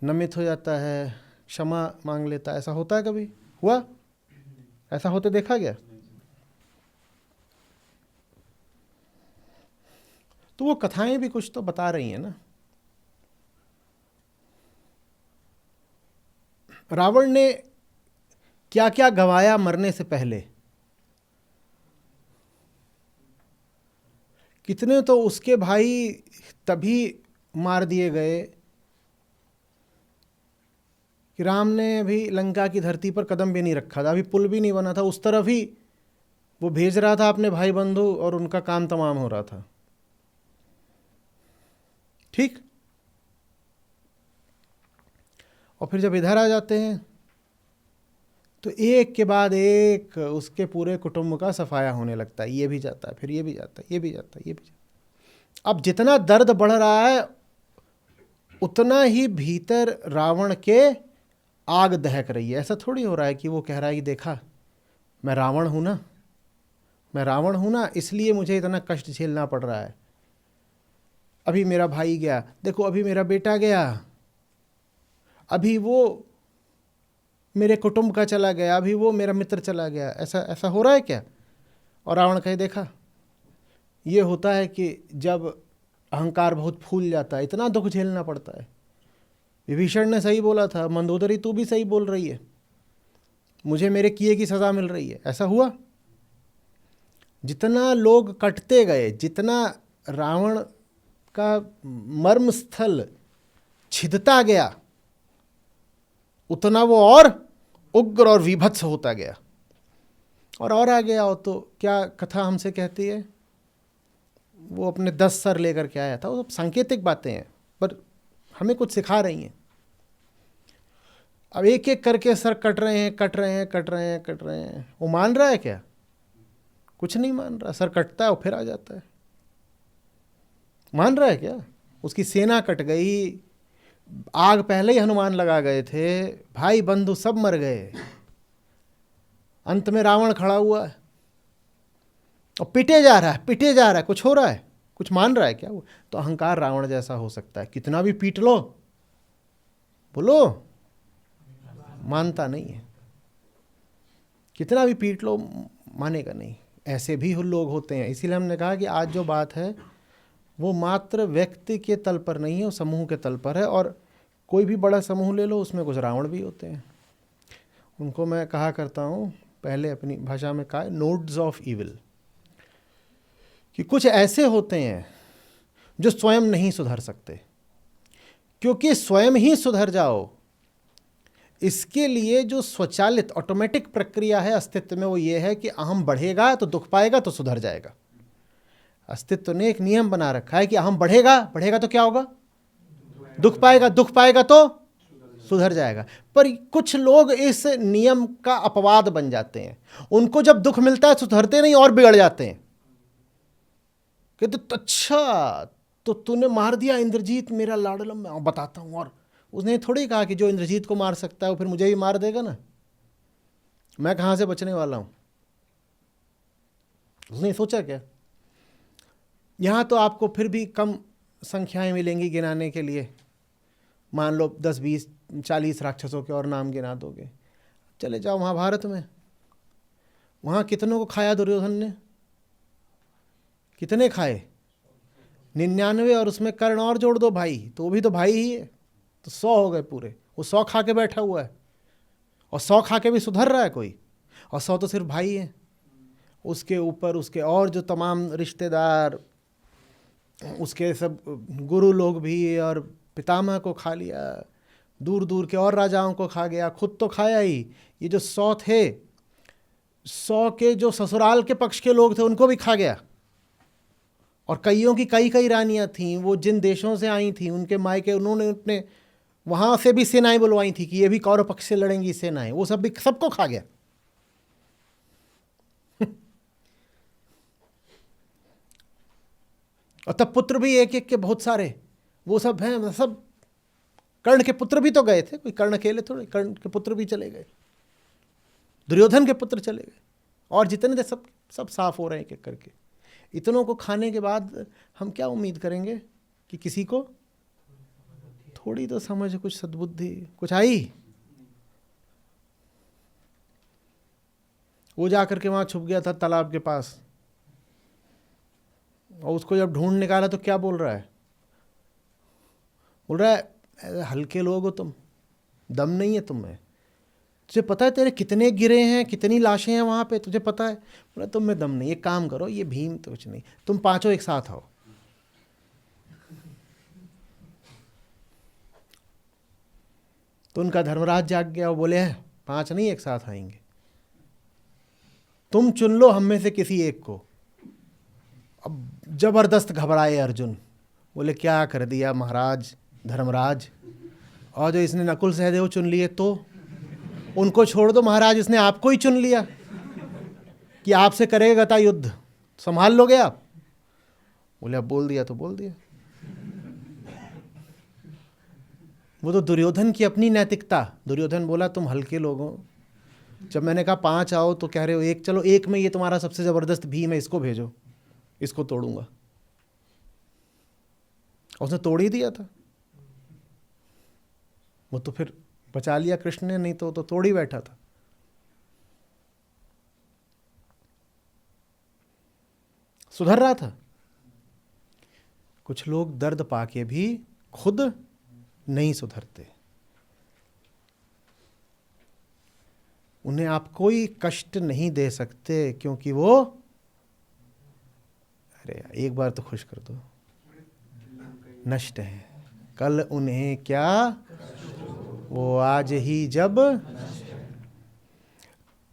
नमित हो जाता है, क्षमा मांग लेता है। ऐसा होता है? कभी हुआ? ऐसा होते देखा गया? तो वो कथाएं भी कुछ तो बता रही हैं ना। रावण ने क्या क्या गवाया मरने से पहले, कितने तो उसके भाई तभी मार दिए गए कि राम ने अभी लंका की धरती पर कदम भी नहीं रखा था, अभी पुल भी नहीं बना था, उस तरफ ही वो भेज रहा था अपने भाई बंधु और उनका काम तमाम हो रहा था। ठीक। और फिर जब इधर आ जाते हैं तो एक के बाद एक उसके पूरे कुटुंब का सफाया होने लगता है। ये भी जाता है, फिर ये भी जाता है, ये भी जाता है, ये भी जाता है। अब जितना दर्द बढ़ रहा है उतना ही भीतर रावण के आग दहक रही है। ऐसा थोड़ी हो रहा है कि वो कह रहा है कि देखा मैं रावण हूं ना, मैं रावण हूं ना, इसलिए मुझे इतना कष्ट झेलना पड़ रहा है। अभी मेरा भाई गया, देखो अभी मेरा बेटा गया, अभी वो मेरे कुटुंब का चला गया, अभी वो मेरा मित्र चला गया, ऐसा ऐसा हो रहा है क्या? और रावण कहे देखा, ये होता है कि जब अहंकार बहुत फूल जाता है, इतना दुख झेलना पड़ता है। विभीषण ने सही बोला था, मंदोदरी तू भी सही बोल रही है, मुझे मेरे किए की सज़ा मिल रही है। ऐसा हुआ, जितना लोग कटते गए, जितना रावण का मर्म स्थल छिदता गया, उतना वो और उग्र और विभत्स होता गया और आ गया। और तो क्या कथा हमसे कहती है, वो अपने 10 सर लेकर के आया था। वो सब सांकेतिक बातें हैं पर हमें कुछ सिखा रही हैं। अब एक एक करके सर कट रहे हैं, कट रहे हैं, कट रहे हैं, कट रहे हैं। वो मान रहा है क्या? कुछ नहीं मान रहा। सर कटता है और फिर आ जाता है। मान रहा है क्या? उसकी सेना कट गई, आग पहले ही हनुमान लगा गए थे, भाई बंधु सब मर गए, अंत में रावण खड़ा हुआ है और पिटे जा रहा है, पिटे जा रहा है। कुछ हो रहा है? कुछ मान रहा है क्या वो? तो अहंकार रावण जैसा हो सकता है, कितना भी पीट लो, बोलो, मानता नहीं है। कितना भी पीट लो मानेगा नहीं। ऐसे भी लोग होते हैं। इसीलिए हमने कहा कि आज जो बात है वो मात्र व्यक्ति के तल पर नहीं है, वो समूह के तल पर है। और कोई भी बड़ा समूह ले लो, उसमें कुछ रावण भी होते हैं। उनको मैं कहा करता हूँ, पहले अपनी भाषा में कहा, नोड्स ऑफ इविल, कि कुछ ऐसे होते हैं जो स्वयं नहीं सुधर सकते, क्योंकि स्वयं ही सुधर जाओ, इसके लिए जो स्वचालित ऑटोमेटिक प्रक्रिया है अस्तित्व में, वो ये है कि अहम बढ़ेगा तो दुख पाएगा तो सुधर जाएगा। अस्तित्व ने एक नियम बना रखा है कि अहम बढ़ेगा, बढ़ेगा तो क्या होगा? दुख पाएगा, दुख पाएगा तो सुधर जाएगा। पर कुछ लोग इस नियम का अपवाद बन जाते हैं। उनको जब दुख मिलता है सुधरते नहीं और बिगड़ जाते हैं। कहते अच्छा तो तूने मार दिया इंद्रजीत मेरा लाडलम, मैं बताता हूं। और उसने थोड़ी कहा कि जो इंद्रजीत को मार सकता है वो फिर मुझे भी मार देगा ना, मैं कहां से बचने वाला हूं। उसने सोचा क्या? यहां तो आपको फिर भी कम संख्याएं मिलेंगी गिनाने के लिए। मान लो 10, 20, 40 राक्षसों के और नाम गिना दोगे। चले जाओ महाभारत में, वहां कितनों को खाया दुर्योधन ने? कितने खाए? 99, और उसमें कर्ण और जोड़ दो भाई, तो भी तो भाई ही है, तो 100 हो गए पूरे। वो 100 खा के बैठा हुआ है, और 100 खा के भी सुधर रहा है कोई? और 100 तो सिर्फ भाई है। उसके ऊपर उसके और जो तमाम रिश्तेदार, उसके सब गुरु लोग भी, और पितामह को खा लिया, दूर दूर के और राजाओं को खा गया, खुद तो खाया ही। ये जो 100 थे, 100 के जो ससुराल के पक्ष के लोग थे उनको भी खा गया। और कईयों की कई कई रानियां थीं, वो जिन देशों से आई थीं उनके मायके, उन्होंने अपने वहां से भी सेनाएं बुलवाई थी कि ये भी कौरव पक्ष से लड़ेंगी सेनाएं, वो सब भी सबको खा गया। और तब पुत्र भी एक एक के बहुत सारे, वो सब हैं, सब कर्ण के पुत्र भी तो गए थे, कोई कर्ण अकेले थोड़े, कर्ण के पुत्र भी चले गए, दुर्योधन के पुत्र चले गए, और जितने थे सब सब साफ हो रहे हैं एक एक करके। इतनों को खाने के बाद हम क्या उम्मीद करेंगे कि किसी को थोड़ी तो समझ, कुछ सद्बुद्धि कुछ आई? वो जाकर के वहां छुप गया था तालाब के पास, और उसको जब ढूंढ निकाला तो क्या बोल रहा है? बोल रहा है हल्के लोग हो तुम, दम नहीं है तुम में, तुझे पता है तेरे कितने गिरे हैं, कितनी लाशें हैं वहां पे, तुझे पता है? बोला तुम में दम नहीं, एक काम करो, ये भीम तो कुछ नहीं, तुम पांचों एक साथ आओ। तो उनका धर्मराज जाग गया, वो बोले हैं 5 नहीं एक साथ आएंगे, तुम चुन लो हम में से किसी एक को। अब जबरदस्त घबराए अर्जुन, बोले क्या कर दिया महाराज धर्मराज, और जो इसने नकुल सहदेव चुन लिए तो उनको छोड़ दो महाराज, इसने आपको ही चुन लिया कि आपसे करेगा गता युद्ध, संभाल लोगे आप? बोले अब बोल दिया तो बोल दिया। वो तो दुर्योधन की अपनी नैतिकता। दुर्योधन बोला तुम हल्के लोग हो, जब मैंने कहा 5 आओ तो कह रहे हो एक, चलो एक में ये तुम्हारा सबसे जबरदस्त भीम है, इसको भेजो, इसको तोड़ूंगा। उसने तोड़ ही दिया था। वो तो फिर बचा लिया कृष्ण ने, नहीं तो तोड़ ही बैठा था। सुधर रहा था। कुछ लोग दर्द पाके भी खुद नहीं सुधरते। उन्हें आप कोई कष्ट नहीं दे सकते क्योंकि वो, अरे एक बार तो खुश कर दो, नष्ट है। कल उन्हें क्या, वो आज ही जब।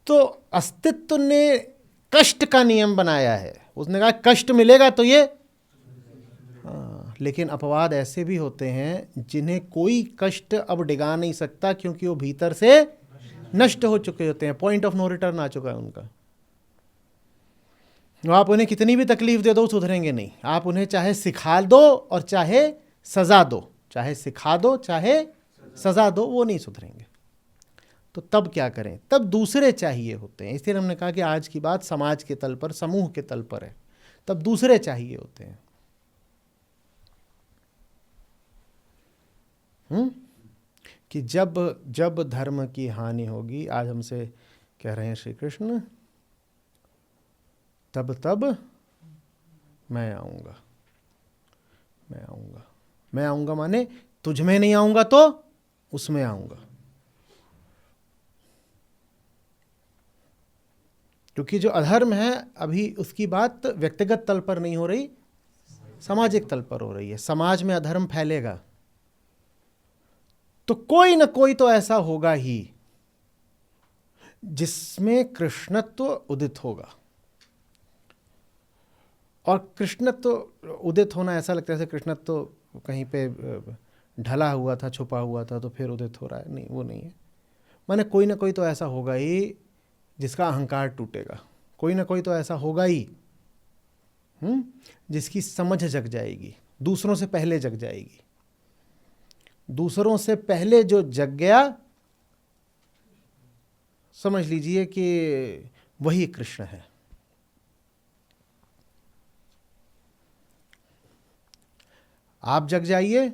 तो अस्तित्व ने कष्ट का नियम बनाया है। उसने कहा कष्ट मिलेगा तो ये, हाँ, लेकिन अपवाद ऐसे भी होते हैं जिन्हें कोई कष्ट अब डिगा नहीं सकता क्योंकि वो भीतर से नष्ट हो चुके होते हैं, पॉइंट ऑफ नो रिटर्न आ चुका है उनका। आप उन्हें कितनी भी तकलीफ दे दो सुधरेंगे नहीं। आप उन्हें चाहे सिखा दो और चाहे सजा दो, चाहे सिखा दो चाहे सजा दो, वो नहीं सुधरेंगे। तो तब क्या करें? तब दूसरे चाहिए होते हैं। इसलिए हमने कहा कि आज की बात समाज के तल पर, समूह के तल पर है। तब दूसरे चाहिए होते हैं। कि जब धर्म की हानि होगी, आज हमसे कह रहे हैं श्री कृष्ण, तब मैं आऊंगा। मैं आऊंगा माने तुझ में नहीं आऊंगा तो उसमें आऊंगा। क्योंकि जो अधर्म है अभी उसकी बात व्यक्तिगत तल पर नहीं हो रही, सामाजिक तल पर हो रही है। समाज में अधर्म फैलेगा तो कोई ना कोई तो ऐसा होगा ही जिसमें कृष्णत्व उदित होगा। और कृष्णत्व उदित होना ऐसा लगता है जैसे कृष्णत्व कहीं पे ढला हुआ था, छुपा हुआ था, तो फिर उदित हो रहा है। नहीं, वो नहीं है। माने कोई ना कोई तो ऐसा होगा ही जिसका अहंकार टूटेगा। कोई ना कोई तो ऐसा होगा ही जिसकी समझ जग जाएगी, दूसरों से पहले जग जाएगी। दूसरों से पहले जो जग गया, समझ लीजिए कि वही कृष्ण है। आप जग जाइए,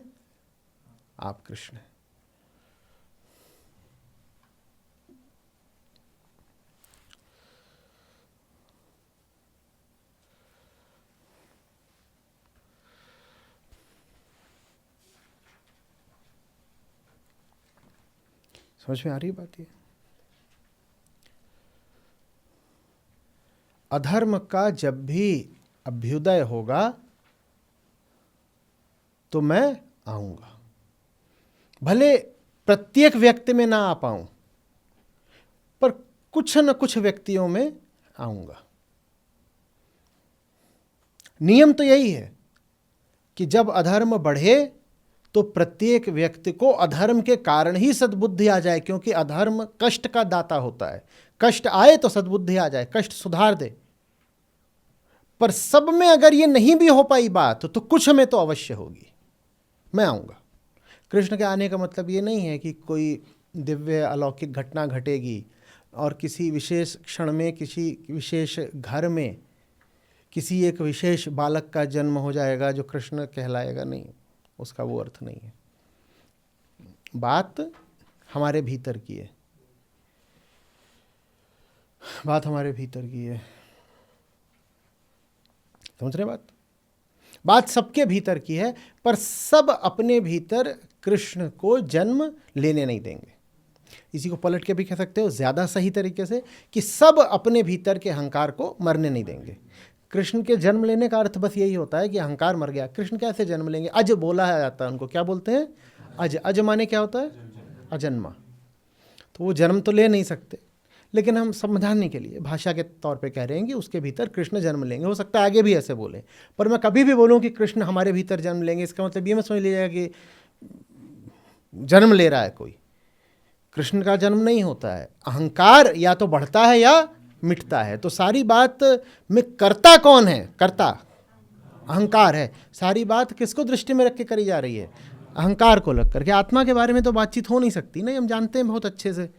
आप कृष्ण हैं। समझ में आ रही बात? ये अधर्म का जब भी अभ्युदय होगा तो मैं आऊंगा। भले प्रत्येक व्यक्ति में ना आ पाऊं, पर कुछ न कुछ व्यक्तियों में आऊंगा। नियम तो यही है कि जब अधर्म बढ़े तो प्रत्येक व्यक्ति को अधर्म के कारण ही सद्बुद्धि आ जाए, क्योंकि अधर्म कष्ट का दाता होता है। कष्ट आए तो सद्बुद्धि आ जाए, कष्ट सुधार दे। पर सब में अगर ये नहीं भी हो पाई बात तो कुछ में तो अवश्य होगी। मैं आऊंगा। कृष्ण के आने का मतलब ये नहीं है कि कोई दिव्य अलौकिक घटना घटेगी और किसी विशेष क्षण में, किसी विशेष घर में, किसी एक विशेष बालक का जन्म हो जाएगा जो कृष्ण कहलाएगा। नहीं, उसका वो अर्थ नहीं है। बात हमारे भीतर की है, बात हमारे भीतर की है। समझ रहे बात? बात सबके भीतर की है, पर सब अपने भीतर कृष्ण को जन्म लेने नहीं देंगे। इसी को पलट के भी कह सकते हो ज़्यादा सही तरीके से कि सब अपने भीतर के अहंकार को मरने नहीं देंगे। कृष्ण के जन्म लेने का अर्थ बस यही होता है कि अहंकार मर गया। कृष्ण कैसे जन्म लेंगे? अज बोला जाता है उनको। क्या बोलते हैं? अज। अज माने क्या होता है? अजन्मा। तो वो जन्म तो ले नहीं सकते, लेकिन हम समझाने के लिए भाषा के तौर पे कह रहे हैं कि उसके भीतर कृष्ण जन्म लेंगे। हो सकता है आगे भी ऐसे बोले, पर मैं कभी भी बोलूँ कि कृष्ण हमारे भीतर जन्म लेंगे, इसका मतलब ये मैं समझ लीजिएगा कि जन्म ले रहा है कोई। कृष्ण का जन्म नहीं होता है। अहंकार या तो बढ़ता है या मिटता है। तो सारी बात में कर्ता कौन है? कर्ता अहंकार है। सारी बात किसको दृष्टि में रख के करी जा रही है? अहंकार को लग करके। आत्मा के बारे में तो बातचीत हो नहीं सकती नहीं, हम जानते हैं बहुत अच्छे से।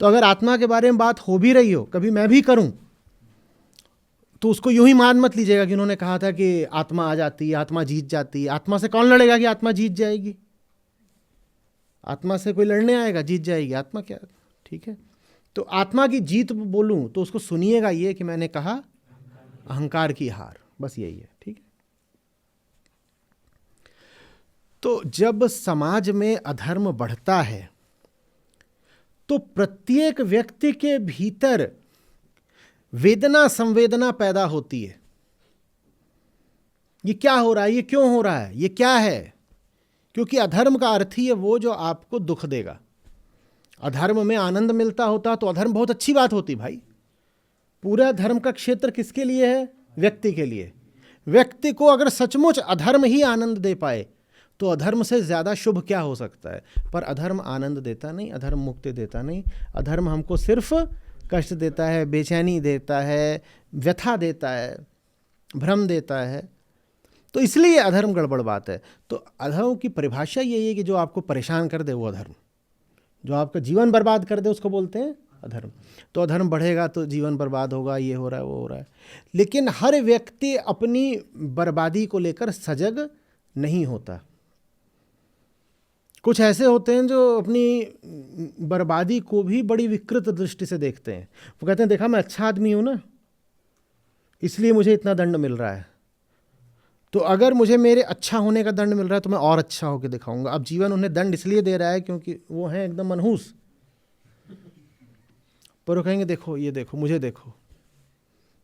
तो अगर आत्मा के बारे में बात हो भी रही हो, कभी मैं भी करूं, तो उसको यूं ही मान मत लीजिएगा कि उन्होंने कहा था कि आत्मा आ जाती है, आत्मा जीत जाती है। आत्मा से कौन लड़ेगा कि आत्मा जीत जाएगी? आत्मा से कोई लड़ने आएगा, जीत जाएगी आत्मा क्या, ठीक है। तो आत्मा की जीत बोलूं तो उसको सुनिएगा ये कि मैंने कहा अहंकार की हार, बस यही है, ठीक है। तो जब समाज में अधर्म बढ़ता है तो प्रत्येक व्यक्ति के भीतर वेदना संवेदना पैदा होती है। ये क्या हो रहा है, ये क्यों हो रहा है, ये क्या है? क्योंकि अधर्म का अर्थ ही है वो जो आपको दुख देगा। अधर्म में आनंद मिलता होता तो अधर्म बहुत अच्छी बात होती भाई। पूरा धर्म का क्षेत्र किसके लिए है? व्यक्ति के लिए। व्यक्ति को अगर सचमुच अधर्म ही आनंद दे पाए तो अधर्म से ज़्यादा शुभ क्या हो सकता है? पर अधर्म आनंद देता नहीं, अधर्म मुक्ति देता नहीं। अधर्म हमको सिर्फ कष्ट देता है, बेचैनी देता है, व्यथा देता है, भ्रम देता है। तो इसलिए अधर्म गड़बड़ बात है। तो अधर्म की परिभाषा यही है कि जो आपको परेशान कर दे वो अधर्म, जो आपका जीवन बर्बाद कर दे उसको बोलते हैं अधर्म। तो अधर्म बढ़ेगा तो जीवन बर्बाद होगा, ये हो रहा है वो हो रहा है। लेकिन हर व्यक्ति अपनी बर्बादी को लेकर सजग नहीं होता। कुछ ऐसे होते हैं जो अपनी बर्बादी को भी बड़ी विकृत दृष्टि से देखते हैं। वो कहते हैं देखा मैं अच्छा आदमी हूं ना, इसलिए मुझे इतना दंड मिल रहा है, तो अगर मुझे मेरे अच्छा होने का दंड मिल रहा है तो मैं और अच्छा होकर दिखाऊंगा। अब जीवन उन्हें दंड इसलिए दे रहा है क्योंकि वो हैं एकदम मनहूस, पर वो कहेंगे देखो ये देखो मुझे देखो,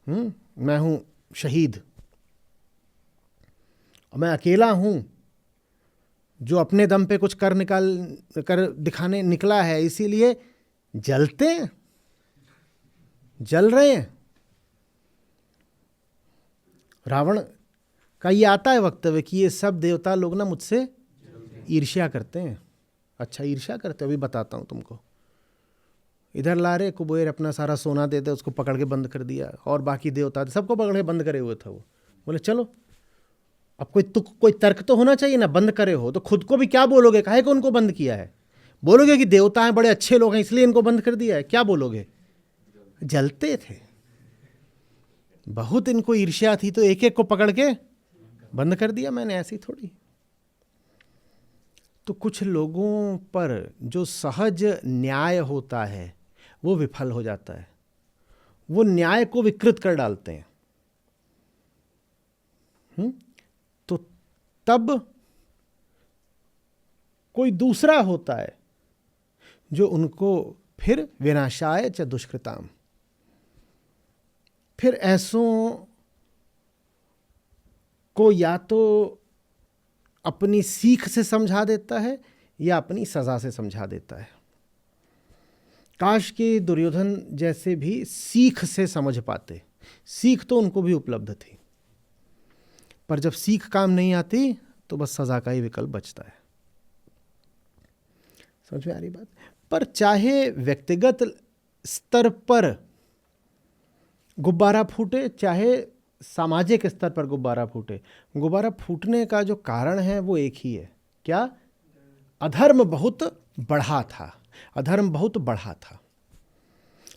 मैं हूं शहीद, मैं अकेला हूं जो अपने दम पे कुछ कर दिखाने निकला है, इसीलिए जलते हैं, जल रहे हैं। रावण का ये आता है वक्तव्य कि ये सब देवता लोग ना मुझसे ईर्ष्या करते हैं। अच्छा ईर्ष्या करते, अभी बताता हूँ तुमको। इधर ला रहे कुबेर अपना सारा सोना देते, उसको पकड़ के बंद कर दिया, और बाकी देवता सबको पकड़ के बंद करे हुए था। वो बोले चलो अब कोई तर्क तो होना चाहिए ना, बंद करे हो तो खुद को भी क्या बोलोगे, काहे को उनको बंद किया है? बोलोगे कि देवता हैं बड़े अच्छे लोग हैं इसलिए इनको बंद कर दिया है, क्या बोलोगे? जलते थे, बहुत इनको ईर्ष्या थी तो एक एक को पकड़ के बंद कर दिया मैंने, ऐसी थोड़ी। तो कुछ लोगों पर जो सहज न्याय होता है वो विफल हो जाता है, वो न्याय को विकृत कर डालते हैं। तो तब कोई दूसरा होता है जो उनको फिर विनाशाय च दुष्कृताम, फिर ऐसों को या तो अपनी सीख से समझा देता है या अपनी सजा से समझा देता है। काश के दुर्योधन जैसे भी सीख से समझ पाते। सीख तो उनको भी उपलब्ध थी, पर जब सीख काम नहीं आती तो बस सजा का ही विकल्प बचता है। समझ में आ रही बात? पर चाहे व्यक्तिगत स्तर पर गुब्बारा फूटे, चाहे सामाजिक स्तर पर गुब्बारा फूटे, गुब्बारा फूटने का जो कारण है वो एक ही है। क्या? अधर्म बहुत बढ़ा था, अधर्म बहुत बढ़ा था।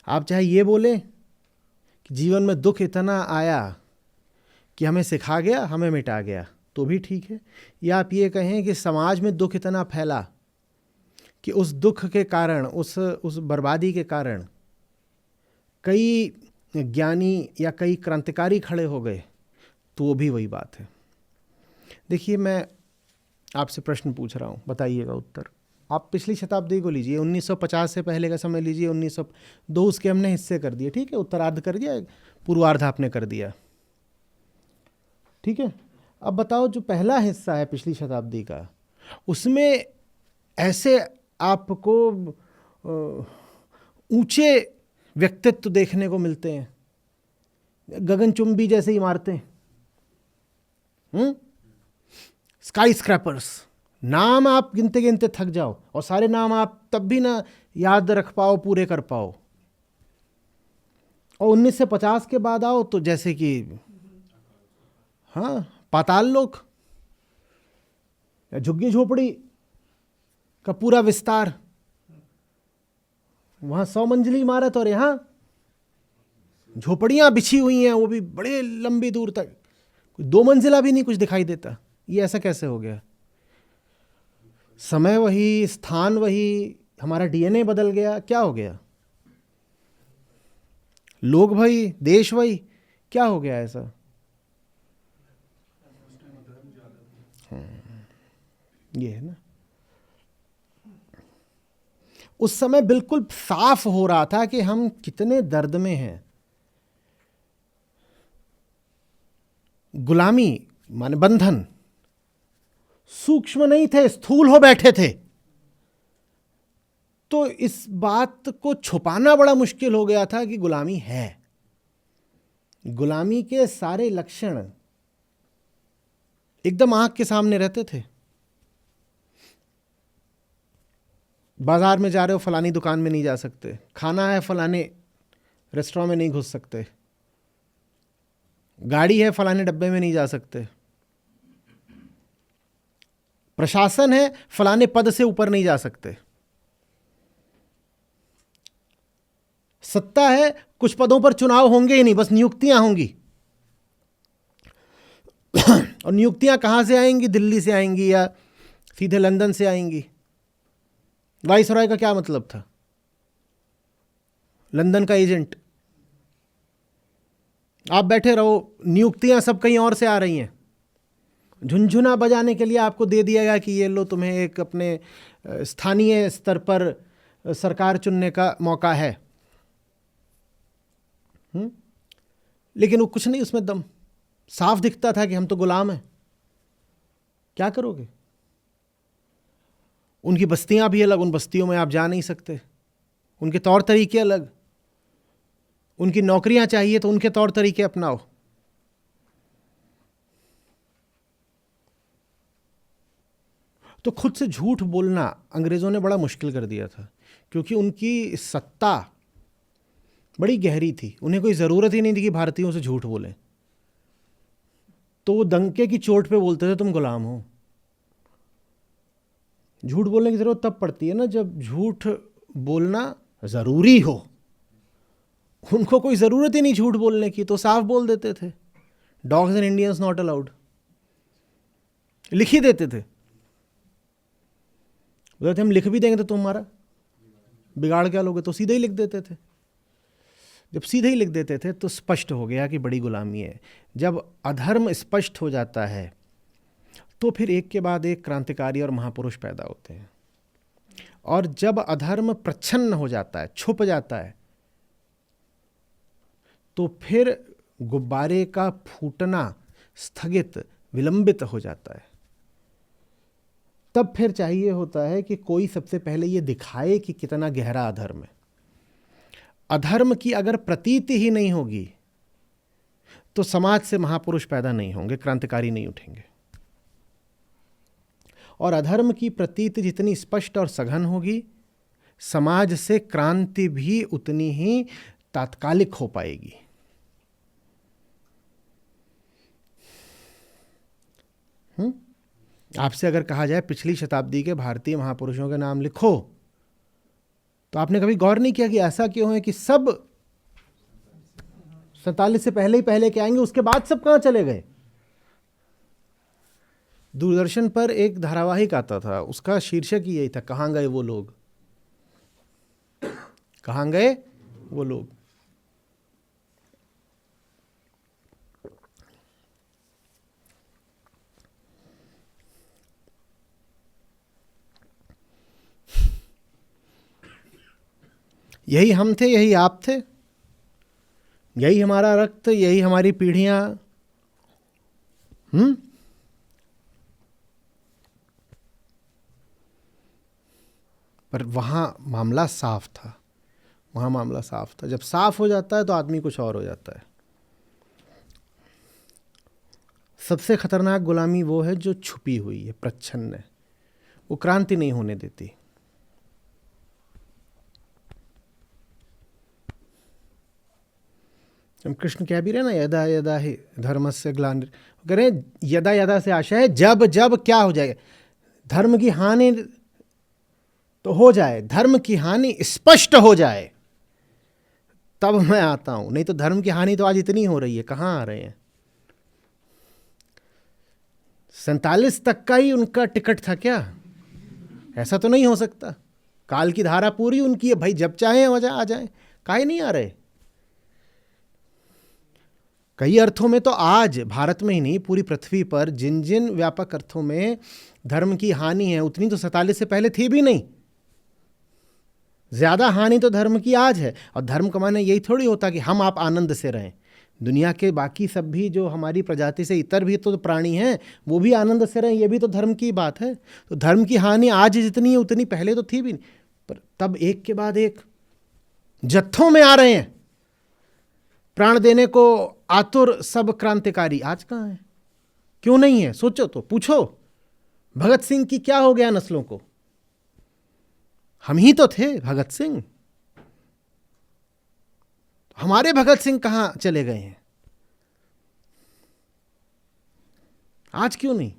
आप चाहे ये बोलें कि जीवन में दुख इतना आया कि हमें सिखा गया, हमें मिटा गया, तो भी ठीक है। या आप ये कहें कि समाज में दुख इतना फैला कि उस दुख के कारण, उस बर्बादी के कारण कई ज्ञानी या कई क्रांतिकारी खड़े हो गए, तो वो भी वही बात है। देखिए मैं आपसे प्रश्न पूछ रहा हूँ, बताइएगा उत्तर। आप पिछली शताब्दी को लीजिए, 1950 से पहले का समय लीजिए, 1902 उसके हमने हिस्से कर दिए, ठीक है, उत्तरार्ध कर दिया, पूर्वार्ध आपने कर दिया, ठीक है। अब बताओ जो पहला हिस्सा है पिछली शताब्दी का, उसमें ऐसे आपको ऊंचे व्यक्तित्व देखने को मिलते हैं, गगनचुंबी जैसे इमारतें, स्काई स्क्रैपर्स, नाम आप गिनते गिनते थक जाओ, और सारे नाम आप तब भी ना याद रख पाओ, पूरे कर पाओ। और 1950 के बाद आओ तो जैसे कि हाँ, पाताल लोक या झुग्गी झोपड़ी का पूरा विस्तार, वहां 100 मंजिली इमारत और यहां झोपड़ियां बिछी हुई हैं, वो भी बड़े लंबी दूर तक, 2 मंजिला भी नहीं कुछ दिखाई देता। ये ऐसा कैसे हो गया? समय वही, स्थान वही, हमारा डीएनए बदल गया, क्या हो गया? लोग वही, देश वही, क्या हो गया ऐसा? ये है ना, उस समय बिल्कुल साफ हो रहा था कि हम कितने दर्द में हैं। गुलामी माने बंधन सूक्ष्म नहीं थे, स्थूल हो बैठे थे। तो इस बात को छुपाना बड़ा मुश्किल हो गया था कि गुलामी है। गुलामी के सारे लक्षण एकदम आंख के सामने रहते थे। बाजार में जा रहे हो, फलानी दुकान में नहीं जा सकते, खाना है फलाने रेस्टोरेंट में नहीं घुस सकते, गाड़ी है फलाने डब्बे में नहीं जा सकते, प्रशासन है फलाने पद से ऊपर नहीं जा सकते, सत्ता है कुछ पदों पर चुनाव होंगे ही नहीं, बस नियुक्तियां होंगी। और नियुक्तियां कहां से आएंगी? दिल्ली से आएंगी या सीधे लंदन से आएंगी। वाइसरॉय का क्या मतलब था? लंदन का एजेंट। आप बैठे रहो, नियुक्तियां सब कहीं और से आ रही हैं। झुनझुना बजाने के लिए आपको दे दिया गया कि ये लो, तुम्हें एक अपने स्थानीय स्तर पर सरकार चुनने का मौका है। लेकिन वो कुछ नहीं, उसमें दम साफ दिखता था कि हम तो गुलाम हैं। क्या करोगे? उनकी बस्तियां भी अलग, उन बस्तियों में आप जा नहीं सकते, उनके तौर तरीके अलग, उनकी नौकरियां चाहिए तो उनके तौर तरीके अपनाओ। तो खुद से झूठ बोलना अंग्रेजों ने बड़ा मुश्किल कर दिया था, क्योंकि उनकी सत्ता बड़ी गहरी थी। उन्हें कोई ज़रूरत ही नहीं थी कि भारतीयों से झूठ बोलें। तो वो डंके की चोट पे बोलते थे तुम गुलाम हो। झूठ बोलने की ज़रूरत तब पड़ती है ना जब झूठ बोलना ज़रूरी हो। उनको कोई ज़रूरत ही नहीं झूठ बोलने की, तो साफ बोल देते थे, dogs and Indians not allowed, लिख ही देते थे। बोलते हम लिख भी देंगे तो तुम्हारा बिगाड़ क्या लोगे, तो सीधे ही लिख देते थे। जब सीधे ही लिख देते थे तो स्पष्ट हो गया कि बड़ी गुलामी है। जब अधर्म स्पष्ट हो जाता है तो फिर एक के बाद एक क्रांतिकारी और महापुरुष पैदा होते हैं। और जब अधर्म प्रच्छन्न हो जाता है, छुप जाता है, तो फिर गुब्बारे का फूटना स्थगित, विलंबित हो जाता है। तब फिर चाहिए होता है कि कोई सबसे पहले ये दिखाए कि कितना गहरा अधर्म है। अधर्म की अगर प्रतीति ही नहीं होगी तो समाज से महापुरुष पैदा नहीं होंगे, क्रांतिकारी नहीं उठेंगे। और अधर्म की प्रतीति जितनी स्पष्ट और सघन होगी, समाज से क्रांति भी उतनी ही तात्कालिक हो पाएगी। आपसे अगर कहा जाए पिछली शताब्दी के भारतीय महापुरुषों के नाम लिखो, तो आपने कभी गौर नहीं किया कि ऐसा क्यों है कि सब 47 से पहले ही पहले के आएंगे, उसके बाद सब कहाँ चले गए? दूरदर्शन पर एक धारावाहिक आता था, उसका शीर्षक ही यही था, कहाँ गए वो लोग, कहाँ गए वो लोग। यही हम थे, यही आप थे, यही हमारा रक्त, यही हमारी पीढ़ियां। पर वहां मामला साफ था, वहां मामला साफ था। जब साफ हो जाता है तो आदमी कुछ और हो जाता है। सबसे खतरनाक गुलामी वो है जो छुपी हुई है, प्रच्छन्न है, वो क्रांति नहीं होने देती। हम कृष्ण कह भी रहे ना, यदा यदा ही धर्मस्य ग्लानि, कह रहे यदा यदा से आशा है, जब जब क्या हो जाएगा, धर्म की हानि तो हो जाए, धर्म की हानि स्पष्ट हो जाए, तब मैं आता हूं। नहीं तो धर्म की हानि तो आज इतनी हो रही है, कहां आ रहे हैं। 47 तक का ही उनका टिकट था क्या? ऐसा तो नहीं हो सकता। काल की धारा पूरी उनकी है भाई, जब चाहे मजा आ जाए, काहे नहीं आ रहे। कई अर्थों में तो आज भारत में ही नहीं पूरी पृथ्वी पर जिन जिन व्यापक अर्थों में धर्म की हानि है उतनी तो 47 से पहले थी भी नहीं। ज्यादा हानि तो धर्म की आज है। और धर्म का माने यही थोड़ी होता कि हम आप आनंद से रहें। दुनिया के बाकी सब भी जो हमारी प्रजाति से इतर भी तो प्राणी हैं वो भी आनंद से रहें, ये भी तो धर्म की बात है। तो धर्म की हानि आज जितनी है उतनी पहले तो थी भी नहीं, पर तब एक के बाद एक जत्थों में आ रहे हैं प्राण देने को आतुर सब क्रांतिकारी। आज कहाँ है, क्यों नहीं है? सोचो तो, पूछो भगत सिंह की क्या हो गया नस्लों को? हम ही तो थे भगत सिंह। हमारे भगत सिंह कहां चले गए हैं? आज क्यों नहीं?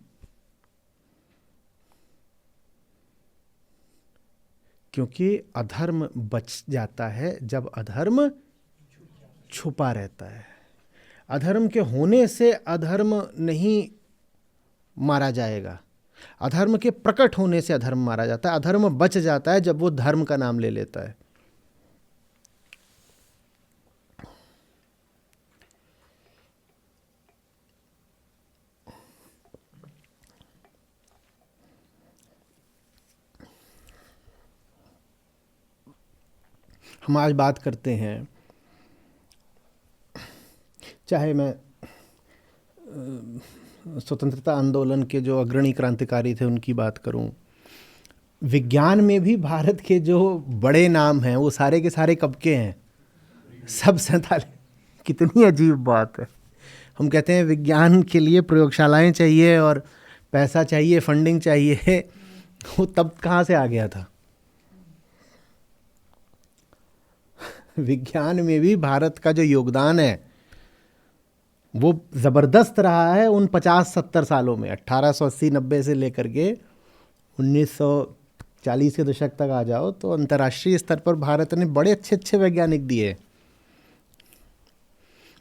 क्योंकि अधर्म बच जाता है जब अधर्म छुपा रहता है। अधर्म के होने से अधर्म नहीं मारा जाएगा, अधर्म के प्रकट होने से अधर्म मारा जाता है। अधर्म बच जाता है जब वो धर्म का नाम ले लेता है। हम आज बात करते हैं, चाहे मैं स्वतंत्रता आंदोलन के जो अग्रणी क्रांतिकारी थे उनकी बात करूं, विज्ञान में भी भारत के जो बड़े नाम हैं वो सारे के सारे कब के हैं? सब 47। कितनी अजीब बात है। हम कहते हैं विज्ञान के लिए प्रयोगशालाएं चाहिए और पैसा चाहिए, फंडिंग चाहिए, वो तब कहाँ से आ गया था? विज्ञान में भी भारत का जो योगदान है वो ज़बरदस्त रहा है उन 50-70 सालों में। 1880-90 से लेकर के 1940 के दशक तक आ जाओ तो अंतर्राष्ट्रीय स्तर पर भारत ने बड़े अच्छे अच्छे वैज्ञानिक दिए।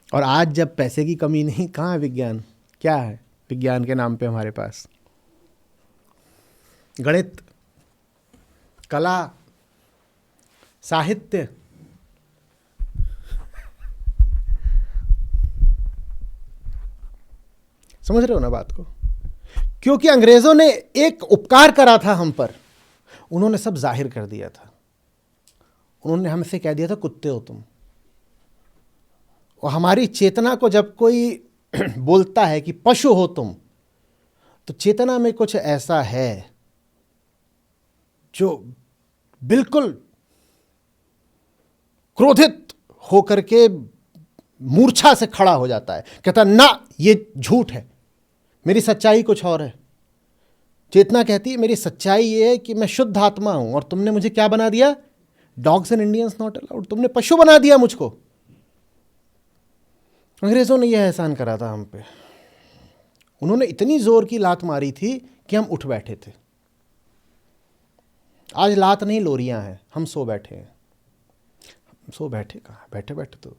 और आज जब पैसे की कमी नहीं, कहाँ है विज्ञान? क्या है विज्ञान के नाम पे हमारे पास? गणित, कला, साहित्य। समझ रहे हो ना बात को? क्योंकि अंग्रेजों ने एक उपकार करा था हम पर, उन्होंने सब जाहिर कर दिया था। उन्होंने हमसे कह दिया था कुत्ते हो तुम। और हमारी चेतना को जब कोई बोलता है कि पशु हो तुम, तो चेतना में कुछ ऐसा है जो बिल्कुल क्रोधित होकर के मूर्छा से खड़ा हो जाता है, कहता ना ये झूठ है, मेरी सच्चाई कुछ और है। चेतना कहती है मेरी सच्चाई ये है कि मैं शुद्ध आत्मा हूं और तुमने मुझे क्या बना दिया? Dogs and Indians not allowed. तुमने पशु बना दिया मुझको। अंग्रेजों ने यह एहसान करा था हम पे। उन्होंने इतनी जोर की लात मारी थी कि हम उठ बैठे थे। आज लात नहीं लोरियां हैं, हम सो बैठे हैं। सो बैठे कहाँ? बैठे बैठे तो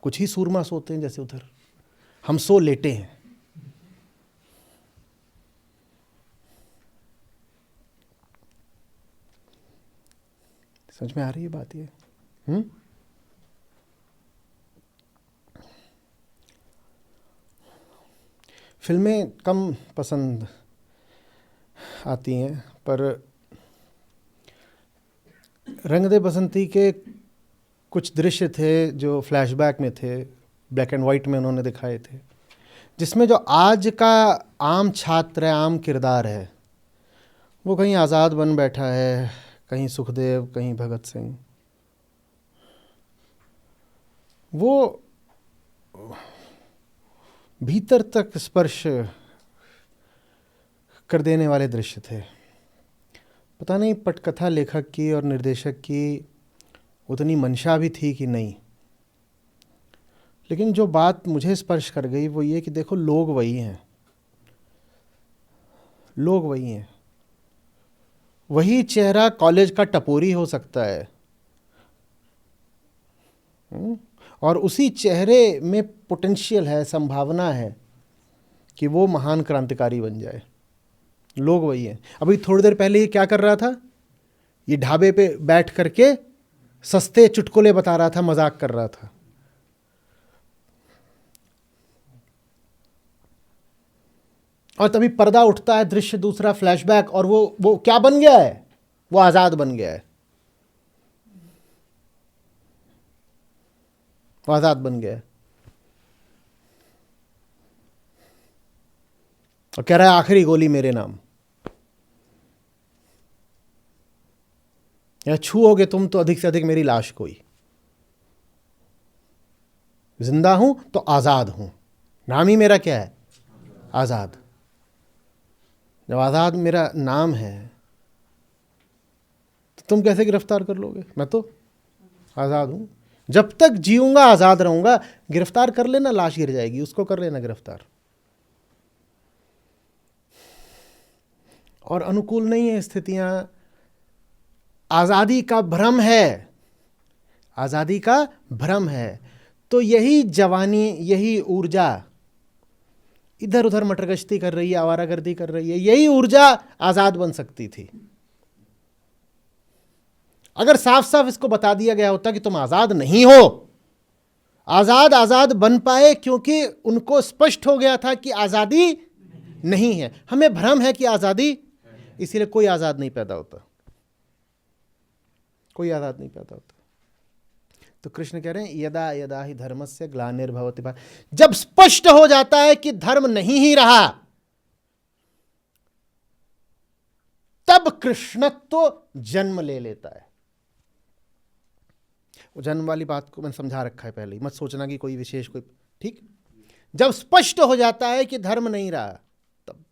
कुछ ही सूरमा सोते हैं जैसे उधर, हम सो लेटे हैं। समझ में आ रही है बात ये? फिल्में कम पसंद आती हैं, पर रंग दे बसंती के कुछ दृश्य थे जो फ्लैशबैक में थे, ब्लैक एंड वाइट में उन्होंने दिखाए थे, जिसमें जो आज का आम छात्र है, आम किरदार है, वो कहीं आज़ाद बन बैठा है, कहीं सुखदेव, कहीं भगत सिंह। वो भीतर तक स्पर्श कर देने वाले दृश्य थे। पता नहीं पटकथा लेखक की और निर्देशक की उतनी मंशा भी थी कि नहीं, लेकिन जो बात मुझे स्पर्श कर गई वो ये कि देखो लोग वही हैं, लोग वही हैं। वही चेहरा कॉलेज का टपोरी हो सकता है, और उसी चेहरे में पोटेंशियल है, संभावना है कि वो महान क्रांतिकारी बन जाए। लोग वही हैं। अभी थोड़ी देर पहले ये क्या कर रहा था, ये ढाबे पे बैठ करके सस्ते चुटकुले बता रहा था, मजाक कर रहा था। और तभी पर्दा उठता है, दृश्य दूसरा, फ्लैशबैक, और वो क्या बन गया है, वो आजाद बन गया है, वो आजाद बन गया है। और कह रहा है आखिरी गोली मेरे नाम, या छूओगे तुम तो अधिक से अधिक मेरी लाश कोई। जिंदा हूं तो आजाद हूं, नाम ही मेरा क्या है, आजाद। जब आजाद मेरा नाम है तो तुम कैसे गिरफ्तार कर लोगे? मैं तो आजाद हूं, जब तक जीऊंगा आजाद रहूंगा। गिरफ्तार कर लेना, लाश गिर जाएगी, उसको कर लेना गिरफ्तार। और अनुकूल नहीं है स्थितियां, आजादी का भ्रम है, आजादी का भ्रम है। तो यही जवानी, यही ऊर्जा इधर उधर मटरगश्ती कर रही है, आवारागर्दी कर रही है, यही ऊर्जा आजाद बन सकती थी। अगर साफ साफ इसको बता दिया गया होता कि तुम आजाद नहीं हो। आजाद आजाद बन पाए क्योंकि उनको स्पष्ट हो गया था कि आजादी नहीं है। हमें भ्रम है कि आजादी, इसीलिए कोई आजाद नहीं पैदा होता, कोई आजाद नहीं पैदा होता। तो कृष्ण कह रहे हैं यदा यदा ही धर्मस्य ग्लानिर्भवति भारत, जब स्पष्ट हो जाता है कि धर्म नहीं ही रहा, तब कृष्णत्व जन्म ले लेता है। वो जन्म वाली बात को मैंने समझा रखा है पहले ही, मत सोचना कि कोई विशेष कोई, ठीक। जब स्पष्ट हो जाता है कि धर्म नहीं रहा, तब।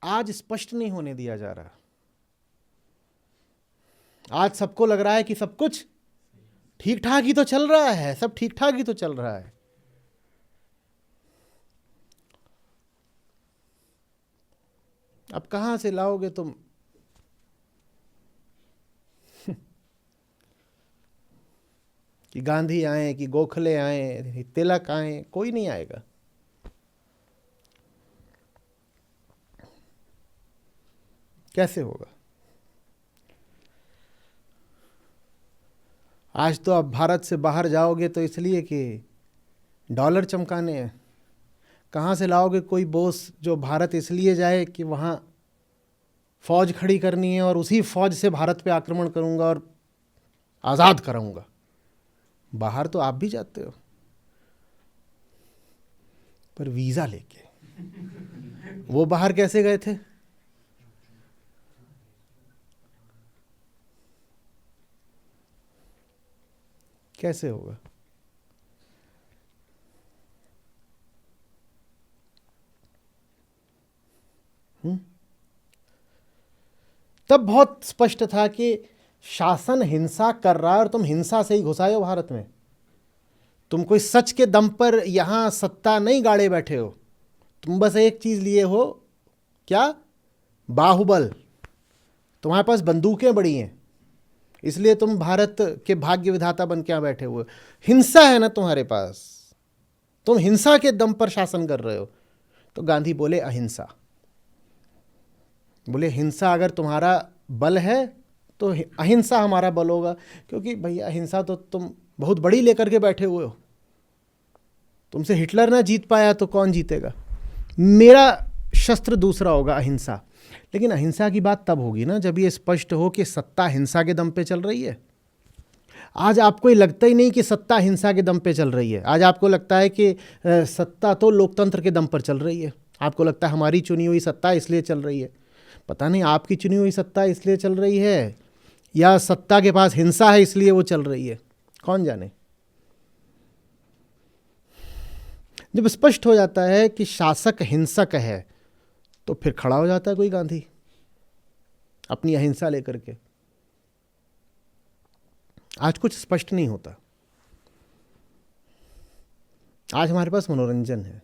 आज स्पष्ट नहीं होने दिया जा रहा। आज सबको लग रहा है कि सब कुछ ठीक ठाक ही तो चल रहा है, सब ठीक ठाक ही तो चल रहा है। अब कहां से लाओगे तुम कि गांधी आए, कि गोखले आए, तिलक आए? कोई नहीं आएगा। कैसे होगा? आज तो अब भारत से बाहर जाओगे तो इसलिए कि डॉलर चमकाने हैं। कहाँ से लाओगे कोई बोस जो भारत इसलिए जाए कि वहाँ फौज खड़ी करनी है और उसी फौज से भारत पे आक्रमण करूँगा और आज़ाद कराऊँगा। बाहर तो आप भी जाते हो, पर वीज़ा लेके। वो बाहर कैसे गए थे? कैसे होगा? तब बहुत स्पष्ट था कि शासन हिंसा कर रहा है और तुम हिंसा से ही घुसाए हो भारत में। तुम कोई सच के दम पर यहां सत्ता नहीं गाड़े बैठे हो। तुम बस एक चीज लिए हो, क्या? बाहुबल। तुम्हारे पास बंदूकें बड़ी हैं, इसलिए तुम भारत के भाग्य विधाता बन के बैठे हुए। हिंसा है ना तुम्हारे पास, तुम हिंसा के दम पर शासन कर रहे हो। तो गांधी बोले अहिंसा। बोले हिंसा अगर तुम्हारा बल है तो अहिंसा हमारा बल होगा, क्योंकि भैया हिंसा तो तुम बहुत बड़ी लेकर के बैठे हुए हो। तुमसे हिटलर ना जीत पाया तो कौन जीतेगा? मेरा शस्त्र दूसरा होगा, अहिंसा। लेकिन अहिंसा की बात तब होगी ना जब ये स्पष्ट हो कि सत्ता हिंसा के दम पे चल रही है। आज आपको ये लगता ही नहीं कि सत्ता हिंसा के दम पे चल रही है। आज आपको लगता है कि सत्ता तो लोकतंत्र के दम पर चल रही है। आपको लगता है हमारी चुनी हुई सत्ता इसलिए चल रही है। पता नहीं आपकी चुनी हुई सत्ता इसलिए चल रही है या सत्ता के पास हिंसा है इसलिए वो चल रही है, कौन जाने। जब स्पष्ट हो जाता है कि शासक हिंसक है तो फिर खड़ा हो जाता है कोई गांधी अपनी अहिंसा लेकर के। आज कुछ स्पष्ट नहीं होता। आज हमारे पास मनोरंजन है।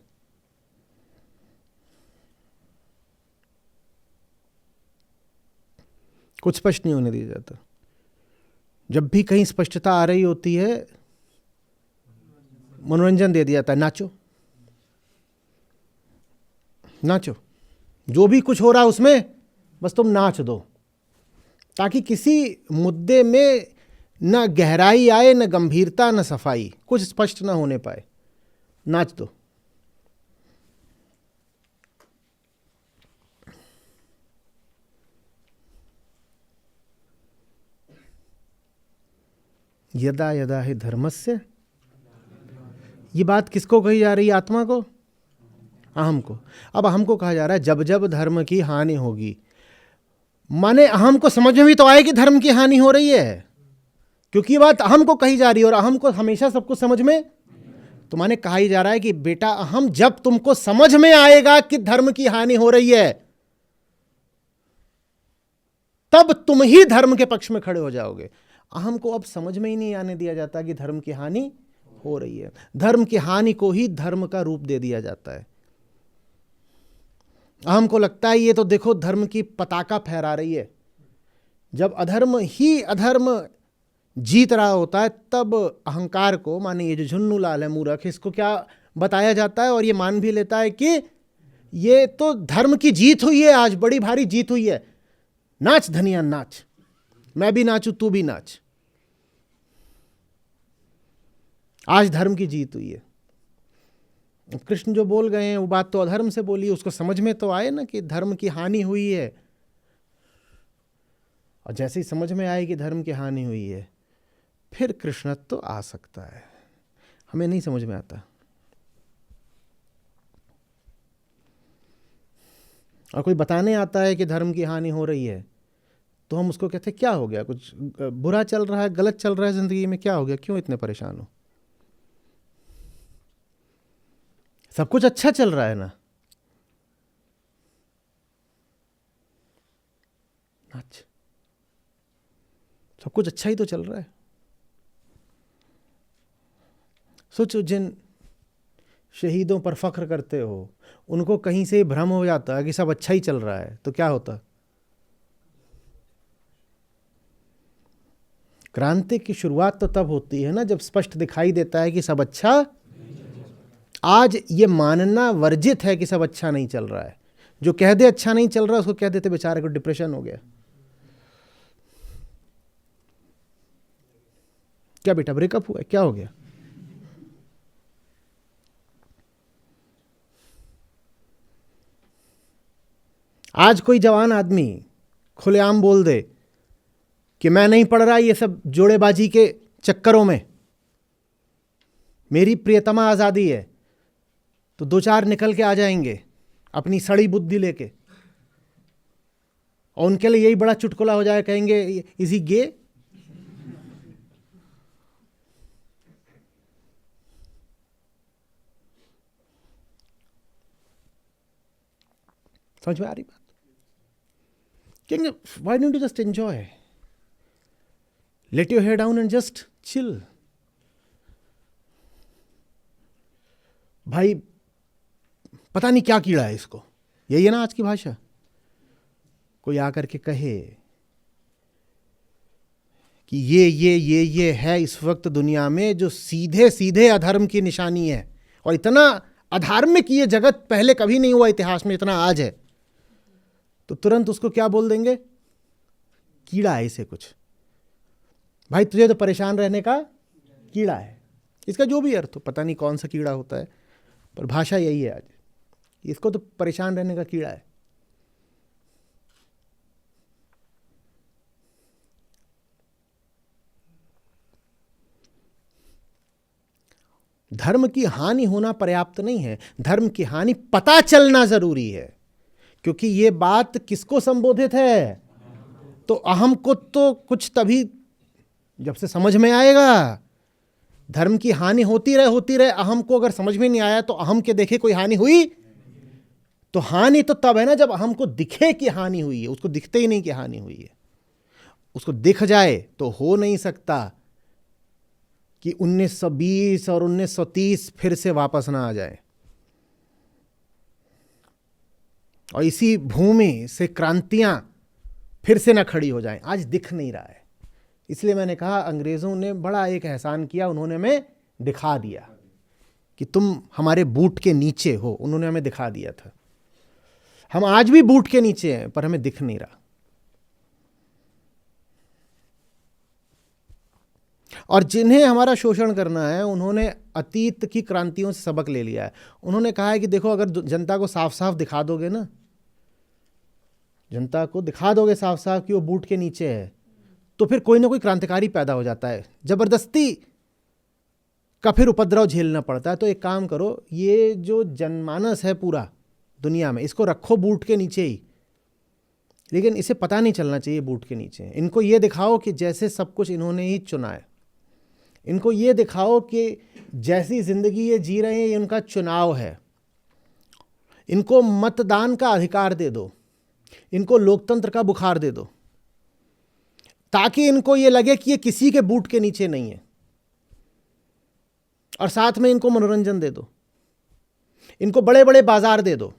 कुछ स्पष्ट नहीं होने दिया जाता। जब भी कहीं स्पष्टता आ रही होती है, मनोरंजन दे दिया जाता है। नाचो नाचो, जो भी कुछ हो रहा है उसमें बस तुम नाच दो, ताकि किसी मुद्दे में न गहराई आए, न गंभीरता, न सफाई, कुछ स्पष्ट न होने पाए, नाच दो। यदा यदा हि धर्मस्य, ये बात किसको कही जा रही है? आत्मा को, अहम को। अब अहम को कहा जा रहा है जब जब धर्म की हानि होगी, माने अहम को समझ में भी तो आए कि धर्म की हानि हो रही है, क्योंकि ये बात अहम को कही जा रही है और अहम को हमेशा सब कुछ समझ में, तो माने कहा ही जा रहा है कि बेटा अहम, जब तुमको समझ में आएगा कि धर्म की हानि हो रही है, तब तुम ही धर्म के पक्ष में खड़े हो जाओगे। अहम को अब समझ में ही नहीं आने दिया जाता कि धर्म की हानि हो रही है। धर्म की हानि को ही धर्म का रूप दे दिया जाता है। अहम को लगता है ये तो देखो धर्म की पताका फहरा रही है। जब अधर्म ही अधर्म जीत रहा होता है, तब अहंकार को, माने ये जो झुन्नू लाल है मूर्ख, इसको क्या बताया जाता है और ये मान भी लेता है कि ये तो धर्म की जीत हुई है, आज बड़ी भारी जीत हुई है, नाच धनिया नाच, मैं भी नाचूं तू भी नाच, आज धर्म की जीत हुई है। कृष्ण जो बोल गए हैं वो बात तो अधर्म से बोली, उसको समझ में तो आए ना कि धर्म की हानि हुई है। और जैसे ही समझ में आए कि धर्म की हानि हुई है, फिर कृष्णत्व तो आ सकता है। हमें नहीं समझ में आता, और कोई बताने आता है कि धर्म की हानि हो रही है, तो हम उसको कहते हैं क्या हो गया, कुछ बुरा चल रहा है, गलत चल रहा है जिंदगी में, क्या हो गया, क्यों इतने परेशान हो, सब कुछ अच्छा चल रहा है ना। अच्छा, सब कुछ अच्छा ही तो चल रहा है। सोचो, जिन शहीदों पर फख्र करते हो, उनको कहीं से भ्रम हो जाता है कि सब अच्छा ही चल रहा है, तो क्या होता? क्रांति की शुरुआत तो तब होती है ना जब स्पष्ट दिखाई देता है कि सब अच्छा। आज ये मानना वर्जित है कि सब अच्छा नहीं चल रहा है। जो कह दे अच्छा नहीं चल रहा, उसको कह देते बेचारे को डिप्रेशन हो गया। क्या बेटा ब्रेकअप हुआ है, क्या हो गया? आज कोई जवान आदमी खुलेआम बोल दे कि मैं नहीं पढ़ रहा ये सब जोड़ेबाजी के चक्करों में, मेरी प्रियतमा आज़ादी है, तो दो चार निकल के आ जाएंगे अपनी सड़ी बुद्धि लेके, और उनके लिए यही बड़ा चुटकुला हो जाए, कहेंगे इज ही गे। समझ में आ रही बात? कहेंगे why don't you just enjoy, let your hair down and just chill. भाई पता नहीं क्या कीड़ा है इसको, यही है ना आज की भाषा। कोई आकर के कहे कि ये है इस वक्त दुनिया में जो सीधे सीधे अधर्म की निशानी है, और इतना अधार्मिक ये जगत पहले कभी नहीं हुआ इतिहास में, इतना आज है, तो तुरंत उसको क्या बोल देंगे? कीड़ा है इसे कुछ। भाई तुझे तो परेशान रहने का कीड़ा है। इसका जो भी अर्थ हो, पता नहीं कौन सा कीड़ा होता है, पर भाषा यही है आज, इसको तो परेशान रहने का कीड़ा है। धर्म की हानि होना पर्याप्त नहीं है, धर्म की हानि पता चलना जरूरी है। क्योंकि ये बात किसको संबोधित है? तो अहम को तो कुछ तभी जब से समझ में आएगा। धर्म की हानि होती रहे, अहम को अगर समझ में नहीं आया तो अहम के देखे कोई हानि हुई, तो हानि तो तब है ना जब अहम को दिखे कि हानि हुई है। उसको दिखते ही नहीं कि हानि हुई है, उसको दिख जाए तो हो नहीं सकता कि 1920 और 1930 फिर से वापस ना आ जाए और इसी भूमि से क्रांतियां फिर से ना खड़ी हो जाएं। आज दिख नहीं रहा है, इसलिए मैंने कहा अंग्रेज़ों ने बड़ा एक एहसान किया, उन्होंने हमें दिखा दिया कि तुम हमारे बूट के नीचे हो, उन्होंने हमें दिखा दिया था। हम आज भी बूट के नीचे हैं, पर हमें दिख नहीं रहा। और जिन्हें हमारा शोषण करना है, उन्होंने अतीत की क्रांतियों से सबक ले लिया है। उन्होंने कहा है कि देखो, अगर जनता को साफ साफ दिखा दोगे ना, जनता को दिखा दोगे साफ साफ कि वो बूट के नीचे है, तो फिर कोई ना कोई क्रांतिकारी पैदा हो जाता है। जबरदस्ती का फिर उपद्रव झेलना पड़ता है। तो एक काम करो, ये जो जनमानस है पूरा दुनिया में, इसको रखो बूट के नीचे ही, लेकिन इसे पता नहीं चलना चाहिए बूट के नीचे। इनको ये दिखाओ कि जैसे सब कुछ इन्होंने ही चुना है। इनको ये दिखाओ कि जैसी जिंदगी ये जी रहे हैं, ये उनका चुनाव है। इनको मतदान का अधिकार दे दो, इनको लोकतंत्र का बुखार दे दो, ताकि इनको ये लगे कि ये किसी के बूट के नीचे नहीं है। और साथ में इनको मनोरंजन दे दो, इनको बड़े बड़े बाजार दे दो।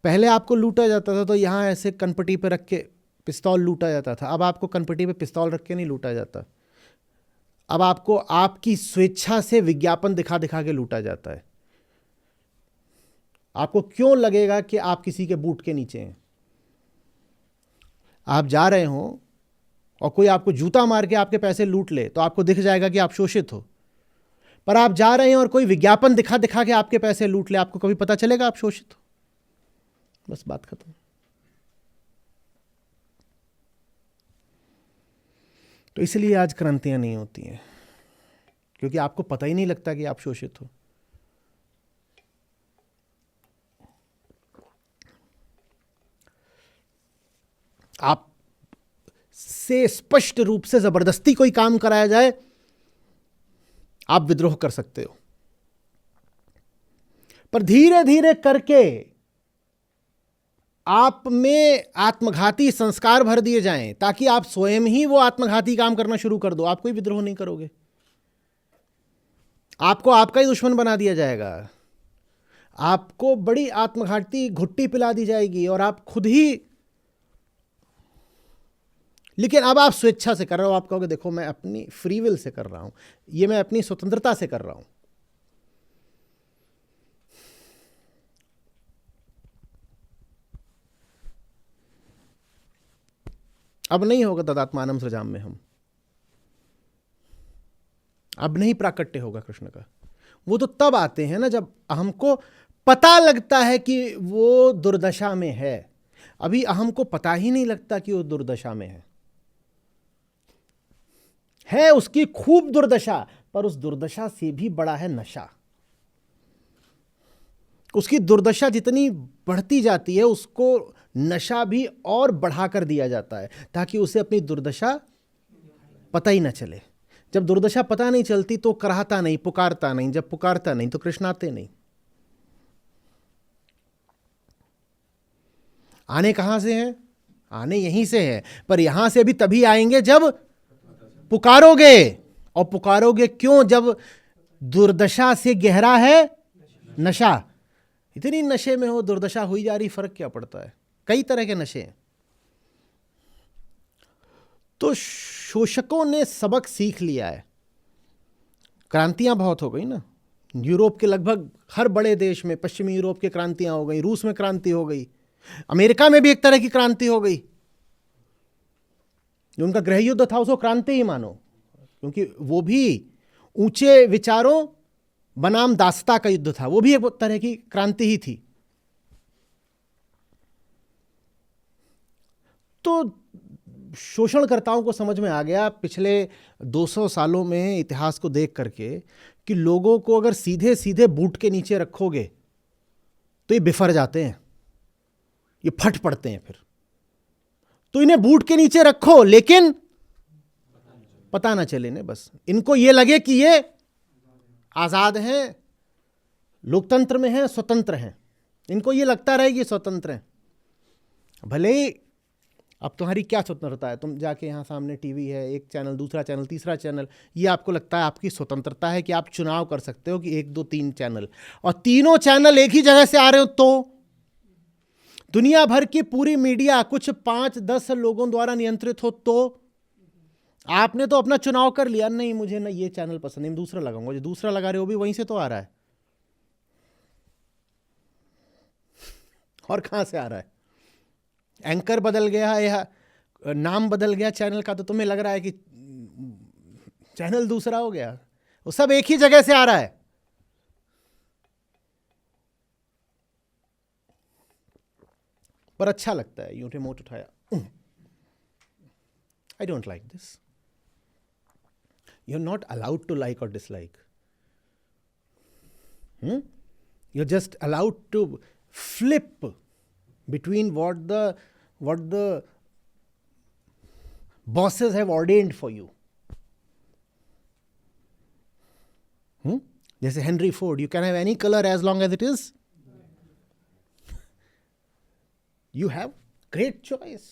पहले आपको लूटा जाता था तो यहाँ ऐसे कनपटी पे रख के पिस्तौल लूटा जाता था। अब आपको कनपटी पे पिस्तौल रख के नहीं लूटा जाता। अब आपको आपकी स्वेच्छा से विज्ञापन दिखा दिखा के लूटा जाता है। आपको क्यों लगेगा कि आप किसी के बूट के नीचे हैं? आप जा रहे हो और कोई आपको जूता मार के आपके पैसे लूट ले तो आपको दिख जाएगा कि आप शोषित हो। पर आप जा रहे हैं और कोई विज्ञापन दिखा दिखा के आपके पैसे लूट ले, आपको कभी पता चलेगा आप शोषित हो? बस बात खत्म। तो इसलिए आज क्रांतियां नहीं होती हैं, क्योंकि आपको पता ही नहीं लगता कि आप शोषित हो। आप से स्पष्ट रूप से जबरदस्ती कोई काम कराया जाए, आप विद्रोह कर सकते हो। पर धीरे धीरे करके आप में आत्मघाती संस्कार भर दिए जाएं, ताकि आप स्वयं ही वो आत्मघाती काम करना शुरू कर दो। आप कोई विद्रोह नहीं करोगे, आपको आपका ही दुश्मन बना दिया जाएगा। आपको बड़ी आत्मघाती घुट्टी पिला दी जाएगी और आप खुद ही, लेकिन अब आप स्वेच्छा से कर रहे हो। आप कहोगे देखो, मैं अपनी फ्री विल से कर रहा हूं, ये मैं अपनी स्वतंत्रता से कर रहा हूं। अब नहीं होगा तदात्मानम सृजाम में हम, अब नहीं प्राकट्य होगा कृष्ण का। वो तो तब आते हैं ना जब हमको पता लगता है कि वो दुर्दशा में है। अभी अहम को पता ही नहीं लगता कि वो दुर्दशा में है उसकी खूब दुर्दशा, पर उस दुर्दशा से भी बड़ा है नशा। उसकी दुर्दशा जितनी बढ़ती जाती है, उसको नशा भी और बढ़ा कर दिया जाता है, ताकि उसे अपनी दुर्दशा पता ही ना चले। जब दुर्दशा पता नहीं चलती तो कराहता नहीं, पुकारता नहीं। जब पुकारता नहीं तो कृष्ण आते नहीं। आने कहां से हैं? आने यहीं से है, पर यहां से भी तभी आएंगे जब पुकारोगे। और पुकारोगे क्यों? जब दुर्दशा से गहरा है नशा। इतनी नशे में हो, दुर्दशा हुई जा रही, फर्क क्या पड़ता है? कई तरह के नशे हैं। तो शोषकों ने सबक सीख लिया है। क्रांतियां बहुत हो गई ना, यूरोप के लगभग हर बड़े देश में, पश्चिमी यूरोप के क्रांतियां हो गई, रूस में क्रांति हो गई, अमेरिका में भी एक तरह की क्रांति हो गई। जो उनका गृह युद्ध था उसको क्रांति ही मानो, क्योंकि वो भी ऊंचे विचारों बनाम दासता का युद्ध था। वो भी एक तरह की क्रांति ही थी। तो शोषणकर्ताओं को समझ में आ गया पिछले 200 सालों में इतिहास को देख करके कि लोगों को अगर सीधे सीधे बूट के नीचे रखोगे तो ये बिफर जाते हैं, ये फट पड़ते हैं। फिर तो इन्हें बूट के नीचे रखो, लेकिन पता ना चले ने, बस इनको ये लगे कि ये आजाद हैं, लोकतंत्र में हैं, स्वतंत्र हैं। इनको ये लगता रहे कि स्वतंत्र हैं। भले ही अब तुम्हारी क्या स्वतंत्रता है? तुम जाके यहाँ सामने टीवी है, एक चैनल, दूसरा चैनल, तीसरा चैनल, ये आपको लगता है आपकी स्वतंत्रता है कि आप चुनाव कर सकते हो कि 1, 2, 3 चैनल, और तीनों चैनल एक ही जगह से आ रहे हो। तो दुनिया भर की पूरी मीडिया कुछ 5-10 लोगों द्वारा नियंत्रित हो, तो आपने तो अपना चुनाव कर लिया, नहीं मुझे ना ये चैनल पसंद है, दूसरा लगाऊंगा। जो दूसरा लगा रहे हो भी वहीं से तो आ रहा है। और कहाँ से आ रहा है? एंकर बदल गया या नाम बदल गया चैनल का तो तुम्हें लग रहा है कि चैनल दूसरा हो गया। वो सब एक ही जगह से आ रहा है। पर अच्छा लगता है, यूं रिमोट उठाया, I don't like this. You are not allowed to like और dislike, you are just allowed to flip between what the bosses have ordained for you. जैसे Henry Ford, you can have any color as long as it is, you have great choice.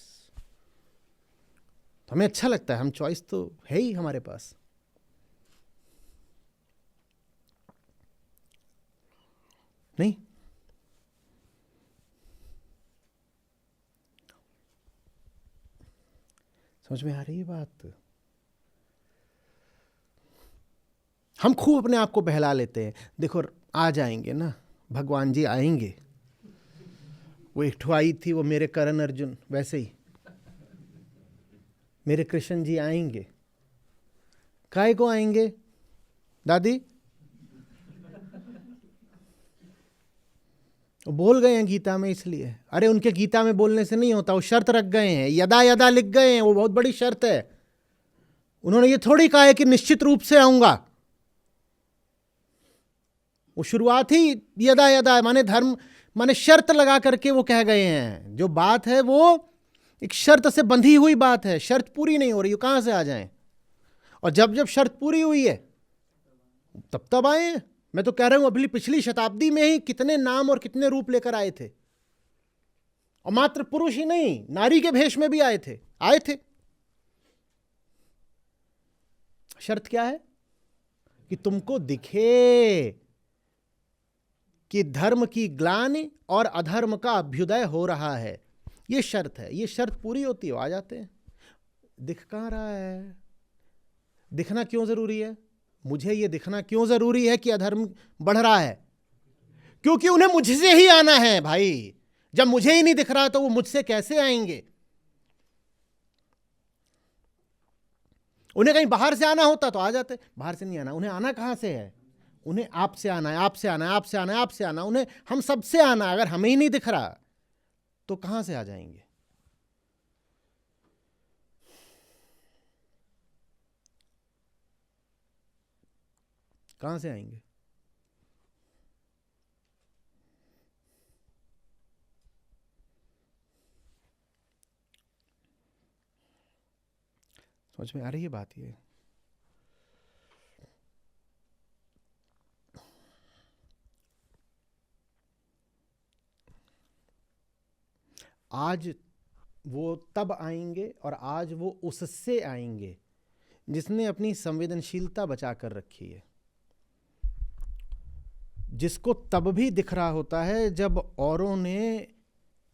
तो हमें अच्छा लगता है, हम choice तो है ही हमारे पास। नहीं, समझ में आ रही है बात? हम खूब अपने आप को बहला लेते हैं, देखो आ जाएंगे ना, भगवान जी आएंगे। वो एक ठो आई थी, वो मेरे करण अर्जुन, वैसे ही मेरे कृष्ण जी आएंगे। काय को आएंगे दादी? वो बोल गए हैं गीता में इसलिए। अरे उनके गीता में बोलने से नहीं होता, वो शर्त रख गए हैं, यदा यदा लिख गए हैं, वो बहुत बड़ी शर्त है। उन्होंने ये थोड़ी कहा है कि निश्चित रूप से आऊंगा। वो शुरुआत ही यदा यदा माने धर्म, माने शर्त लगा करके वो कह गए हैं। जो बात है वो एक शर्त से बंधी हुई बात है, शर्त पूरी नहीं हो रही, कहां से आ जाएं? और जब जब शर्त पूरी हुई है तब तब आए हैं। मैं तो कह रहा हूं अगली पिछली शताब्दी में ही कितने नाम और कितने रूप लेकर आए थे, और मात्र पुरुष ही नहीं, नारी के भेष में भी आए थे। शर्त क्या है? कि तुमको दिखे कि धर्म की ग्लानि और अधर्म का अभ्युदय हो रहा है। ये शर्त है। ये शर्त पूरी होती है, आ जाते हैं। दिख कहां रहा है? दिखना क्यों जरूरी है? मुझे ये दिखना क्यों जरूरी है कि अधर्म बढ़ रहा है? क्योंकि उन्हें मुझसे ही आना है भाई। जब मुझे ही नहीं दिख रहा तो वो मुझसे कैसे आएंगे? उन्हें कहीं बाहर से आना होता तो आ जाते, बाहर से नहीं आना। उन्हें आना कहां से है? उन्हें आपसे आना है, आपसे आना है, आपसे आना है, आपसे आना। उन्हें हम सबसे आना है। अगर हमें ही नहीं दिख रहा तो कहां से आ जाएंगे? कहां से आएंगे? समझ में आ रही है बात? ये आज वो तब आएंगे और आज वो उससे आएंगे जिसने अपनी संवेदनशीलता बचा कर रखी है, जिसको तब भी दिख रहा होता है जब औरों ने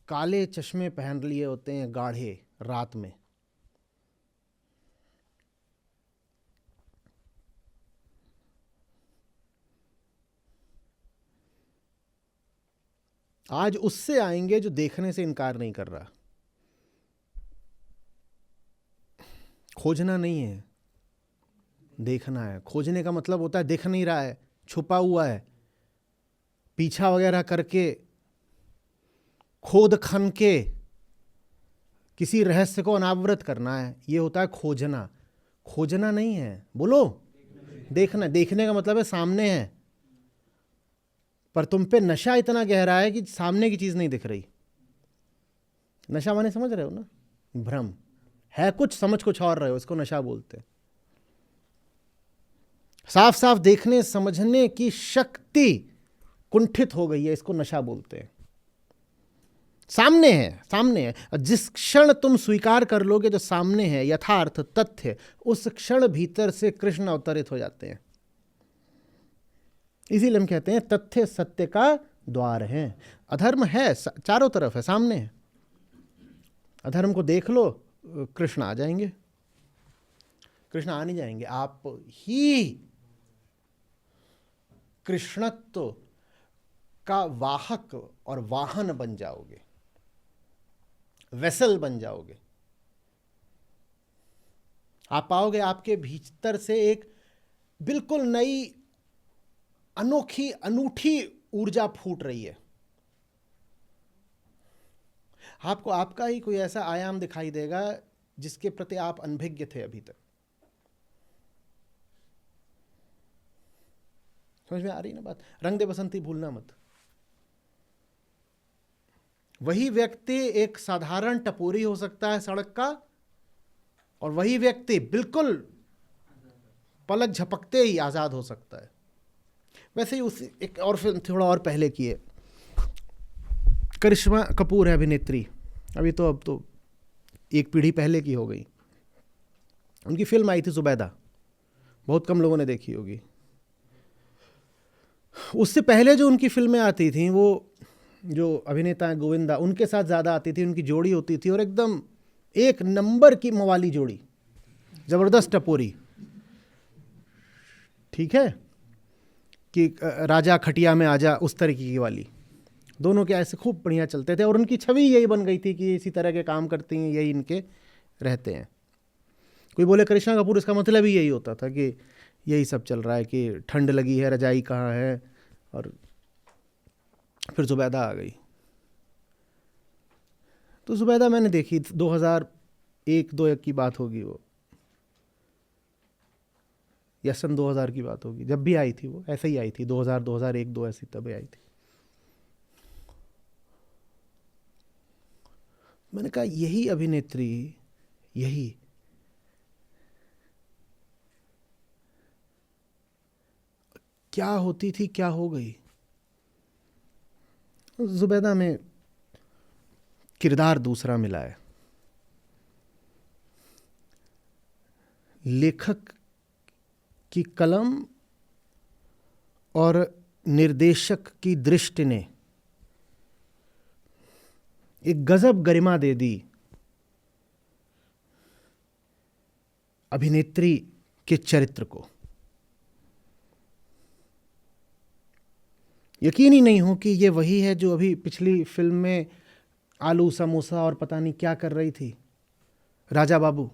काले चश्मे पहन लिए होते हैं गाढ़े रात में। आज उससे आएंगे जो देखने से इनकार नहीं कर रहा। खोजना नहीं है, देखना है। खोजने का मतलब होता है दिख नहीं रहा है, छुपा हुआ है, पीछा वगैरह करके, खोद खन के किसी रहस्य को अनावृत करना है। ये होता है खोजना। खोजना नहीं है, बोलो देखना। देखने का मतलब है सामने है, पर तुम पे नशा इतना गहरा है कि सामने की चीज नहीं दिख रही। नशा माने समझ रहे हो ना? भ्रम है, कुछ समझ कुछ और रहे हो, इसको नशा बोलते। साफ साफ देखने समझने की शक्ति कुंठित हो गई है, इसको नशा बोलते हैं। सामने है, सामने है। जिस क्षण तुम स्वीकार कर लोगे जो सामने है, यथार्थ तथ्य, उस क्षण भीतर से कृष्ण अवतरित हो जाते हैं। इसीलिए हम कहते हैं तथ्य सत्य का द्वार है। अधर्म है चारों तरफ है, सामने है। अधर्म को देख लो, कृष्ण आ जाएंगे। कृष्ण आ नहीं जाएंगे, आप ही कृष्णत्व का वाहक और वाहन बन जाओगे, वेसल बन जाओगे। आप पाओगे आपके भीतर से एक बिल्कुल नई अनोखी अनूठी ऊर्जा फूट रही है। आपको आपका ही कोई ऐसा आयाम दिखाई देगा जिसके प्रति आप अनभिज्ञ थे अभी तक। समझ में आ रही ना बात? रंग दे बसंती भूलना मत। वही व्यक्ति एक साधारण टपोरी हो सकता है सड़क का, और वही व्यक्ति बिल्कुल पलक झपकते ही आजाद हो सकता है। वैसे ही उस एक और फिल्म थोड़ा और पहले की है, करिश्मा कपूर है अभिनेत्री, अब तो एक पीढ़ी पहले की हो गई। उनकी फिल्म आई थी जुबैदा, बहुत कम लोगों ने देखी होगी। उससे पहले जो उनकी फिल्में आती थी, वो जो अभिनेता हैं गोविंदा, उनके साथ ज़्यादा आती थी, उनकी जोड़ी होती थी, और एकदम एक नंबर की मवाली जोड़ी, ज़बरदस्त टपोरी। ठीक है कि राजा खटिया में आजा, उस तरीके की वाली। दोनों के ऐसे खूब बढ़िया चलते थे, और उनकी छवि यही बन गई थी कि इसी तरह के काम करती हैं, यही इनके रहते हैं। कोई बोले करिश्मा कपूर, इसका मतलब ही यही होता था कि यही सब चल रहा है कि ठंड लगी है, रजाई कहाँ है। और फिर जुबैदा आ गई। तो जुबैदा मैंने देखी 2001-2 की बात होगी वो, या सन 2000 की बात होगी, जब भी आई थी वो ऐसे ही आई थी, 2000, 2001, 2 ऐसी तब आई थी। मैंने कहा यही अभिनेत्री, यही क्या होती थी, क्या हो गई। जुबैदा में किरदार दूसरा मिला है, लेखक की कलम और निर्देशक की दृष्टि ने एक गजब गरिमा दे दी अभिनेत्री के चरित्र को। यकीन ही नहीं हो कि ये वही है जो अभी पिछली फिल्म में आलू समोसा और पता नहीं क्या कर रही थी, राजा बाबू।